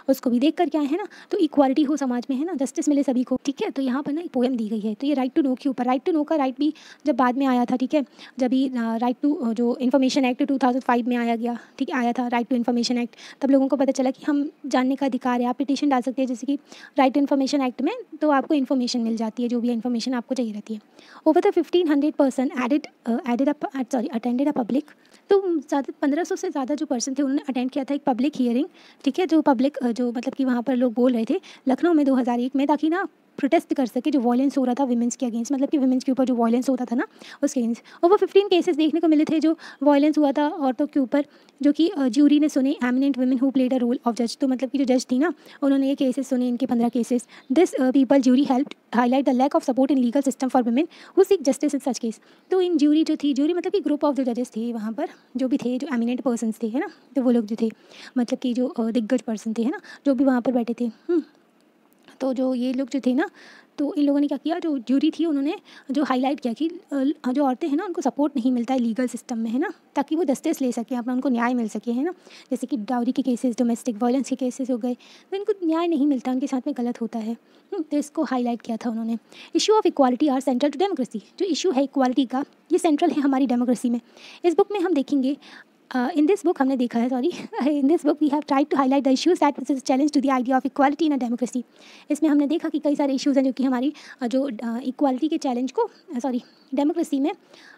उसको भी देख कर क्या है ना, तो इक्वालिटी हो समाज में, है ना, जस्टिस मिले सभी को, ठीक है। तो यहाँ पर ना एक पोएम दी गई है, तो ये राइट टू नो के ऊपर, राइट टू नो का राइट भी जब बाद में आया था, ठीक है, जब ही राइट टू जो इन्फॉर्मेशन एक्ट 2005 में आया गया, ठीक है, आया था राइट टू इन्फॉर्मेशन एक्ट, तब लोगों को पता चला कि हम जानने का अधिकार है। आप पिटीशन डाल सकते हैं जैसे कि राइट टू इन्फॉर्मेशन एक्ट में, तो आपको इन्फॉर्मेशन मिल जाती है, जो भी इन्फॉर्मेशन आपको चाहिए रहती है। Over the 1500 person attended a public, तो ज़्यादा 1500 से ज़्यादा जो पर्सन थे उन्होंने अटेंड किया था एक पब्लिक हियरिंग, ठीक है, जो पब्लिक जो मतलब कि वहाँ पर लोग बोल रहे थे लखनऊ में 2001 में, ताकि ना प्रोटेस्ट कर सके जो वॉयलेंस हो रहा था विमेंस के अगेंस्ट, मतलब कि विमेंस के ऊपर जो वॉयलेंस होता था ना उसके अगेंस्ट। ओवर 15 केसेस देखने को मिले थे जो वॉयलेंस हुआ था औरतों के ऊपर, जो कि ज्यूरी ने सुने, eminent women who played a role of जज। तो मतलब कि जो जज थी ना, उन्होंने ये केसेस सुने, इनके 15 cases. This people jury helped highlight the lack of support in legal system for women who seek justice in such case. तो इन ज्यूरी जो थी, ज्यूरी मतलब कि ग्रुप ऑफ जो जजेस थे वहाँ पर, जो भी थे, जो एमिनेंट पर्सनस थे, है ना, तो वो लोग जो थे मतलब कि जो दिग्गज पर्सन थे, है ना, जो भी वहाँ पर बैठे थे, तो जो ये लोग जो थे ना, तो इन लोगों ने क्या किया, जो ज्यूरी थी उन्होंने जो हाईलाइट किया कि जो औरतें हैं ना उनको सपोर्ट नहीं मिलता है लीगल सिस्टम में, है ना, ताकि वो जस्टिस ले सकें, अपना उनको न्याय मिल सके, है ना। जैसे कि डाउरी के केसेस, डोमेस्टिक वायलेंस के केसेस हो गए, तो इनको न्याय नहीं मिलता, उनके साथ में गलत होता है। तो इसको हाईलाइट किया था उन्होंने। Issue of equality are central to democracy. जो इशू है इक्वालिटी का, ये सेंट्रल है हमारी डेमोक्रेसी में। इस बुक में हम देखेंगे, इन दिस बुक हमने देखा है, in this book we have tried to highlight the issues that is challenge to the idea of equality in a democracy. इसमें हमने देखा कि कई सारे इश्यूज़ हैं जो कि हमारी जो इक्वालिटी के चैलेंज को, डेमोक्रेसी में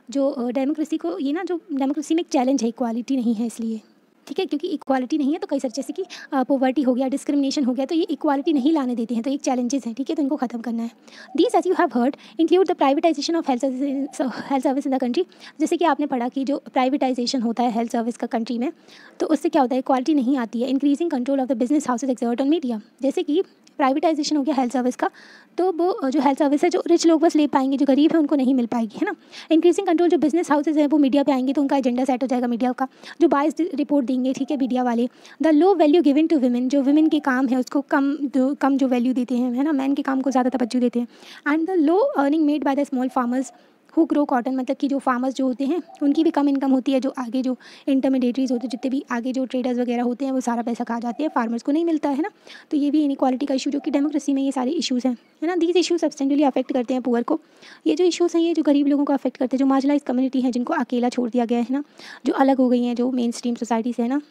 जो डेमोक्रेसी को, ये ना जो डेमोक्रेसी में एक चैलेंज है, इक्वालिटी नहीं है इसलिए, ठीक है, क्योंकि इक्वालिटी नहीं है तो कई सारे जैसे कि पॉवर्टी हो गया, डिस्क्रिमिनेशन हो गया, तो ये इक्वालिटी नहीं लाने देते हैं, तो एक चैलेंजेस हैं, ठीक है, तो इनको खत्म करना है। These as you have heard include the privatisation of health service in the country. जैसे कि आपने पढ़ा कि जो प्राइवेटाइजेशन होता है हेल्थ सर्विस का कंट्री में, तो उससे क्या होता है, इक्वालिटी नहीं आती है। Increasing control of the business houses exert on media. जैसे कि प्राइवेटाइजेशन हो गया हेल्थ सर्विस का, तो वो जो हेल्थ सर्विस है जो रिच लोग बस ले पाएंगे, जो गरीब है उनको नहीं मिल पाएगी, है ना। इंक्रीजिंग कंट्रोल, जो बिजनेस हाउसेज हैं वो मीडिया पे आएंगे तो उनका एजेंडा सेट हो जाएगा मीडिया का, जो बायस रिपोर्ट देंगे, ठीक है, मीडिया वाले। The low value given to women, जो वुमेन के काम है उसको कम जो वैल्यू देते हैं, है ना, मैन के काम को ज़्यादा तवज्जो देते हैं। And the low earning made by the small farmers who grow cotton, मतलब कि जो फार्मर्स जो होते हैं उनकी भी कम इनकम होती है, जो आगे जो इंटरमीडिएटरीज होते हैं, जितने भी आगे जो ट्रेडर्स वगैरह होते हैं वो सारा पैसा खा जाते हैं, फार्मर्स को नहीं मिलता है ना। तो ये भी इनइक्वालिटी का इशू, जो कि डेमोक्रेसी में ये सारे इशूज़ हैं, है ना। दीज इशूज सब्सटेंशियली अफेक्ट करते हैं पुअर को। ये जो इशूज़ हैं ये जो गरीब लोगों को अफेक्ट करते हैं, जो मार्जिनलाइज कम्युनिटी है, जिनको अकेला छोड़ दिया गया है ना, जो अलग हो गई हैं, जो मेन स्ट्रीम सोसाइटी से, है ना,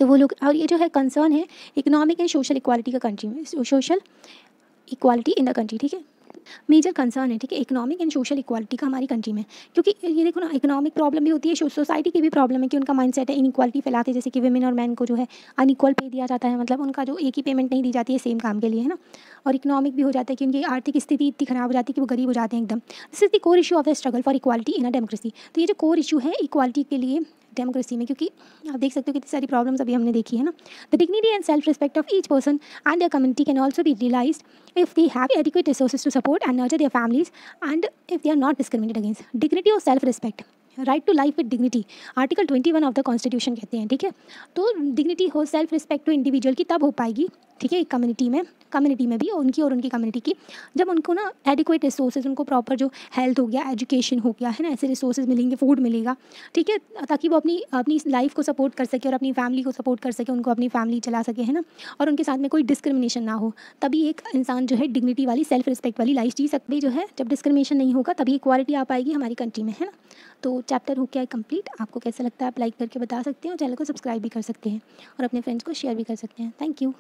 तो वो लोग। और ये जो है कंसर्न है इकोनॉमिक एंड सोशल इक्वालिटी का कंट्री में, social equality in the country, ठीक है, मेजर कंसर्न है, ठीक है, इकोनॉमिक एंड सोशल इक्वालिटी का हमारी कंट्री में। क्योंकि ये देखो ना, इकोनॉमिक प्रॉब्लम भी होती है, सोसाइटी की भी प्रॉब्लम है कि उनका माइंडसेट है इनइक्वालिटी फैलाते हैं, जैसे कि वुमेन और मैन को जो है अनइक्वल पे दिया जाता है, मतलब उनका जो एक ही पेमेंट नहीं दी जाती है सेम काम के लिए, है ना। और इकोनॉमिक भी हो जाता है कि उनकी आर्थिक स्थिति इतनी खराब हो जाती है कि वो गरीब हो जाते हैं एकदम। This is the core issue of the struggle for equality in a democracy. तो ये जो कोर इशू है इक्वालिटी के लिए डेमोक्रेसी में, क्योंकि आप देख सकते हो कितनी सारी प्रॉब्लम्स अभी हमने देखी है ना। The dignity and self respect of each person and their community can also be realised if they have adequate resources to support and nurture their families and if they are not discriminated against. Dignity और self respect, right to life with dignity, article 21 of the constitution कहते हैं, ठीक है। तो dignity हो, self respect to individual की तब हो पाएगी, ठीक है, कम्युनिटी में भी उनकी और उनकी कम्युनिटी की, जब उनको ना एडिक्वेट रिसोर्सेज, उनको प्रॉपर जो हेल्थ हो गया, एजुकेशन हो गया, है ना, ऐसे रिसोर्सेज मिलेंगे, फूड मिलेगा, ठीक है, ताकि वो अपनी लाइफ को सपोर्ट कर सके और अपनी फैमिली को सपोर्ट कर सके, उनको अपनी फैमिली चला सके, है ना, और उनके साथ में कोई डिस्क्रिमिनेशन ना हो। तभी एक इंसान जो है डिग्निटी वाली, सेल्फ रिस्पेक्ट वाली लाइफ जी सकती जो है। जब डिस्क्रिमिनेशन नहीं होगा तभी इक्वालिटी आ पाएगी हमारी कंट्री में, है ना। तो चैप्टर हो गया है कंप्लीट। आपको कैसा लगता है आप लाइक करके बता सकते हैं और चैनल को सब्सक्राइब भी कर सकते हैं और अपने फ्रेंड्स को शेयर भी कर सकते हैं। Thank you.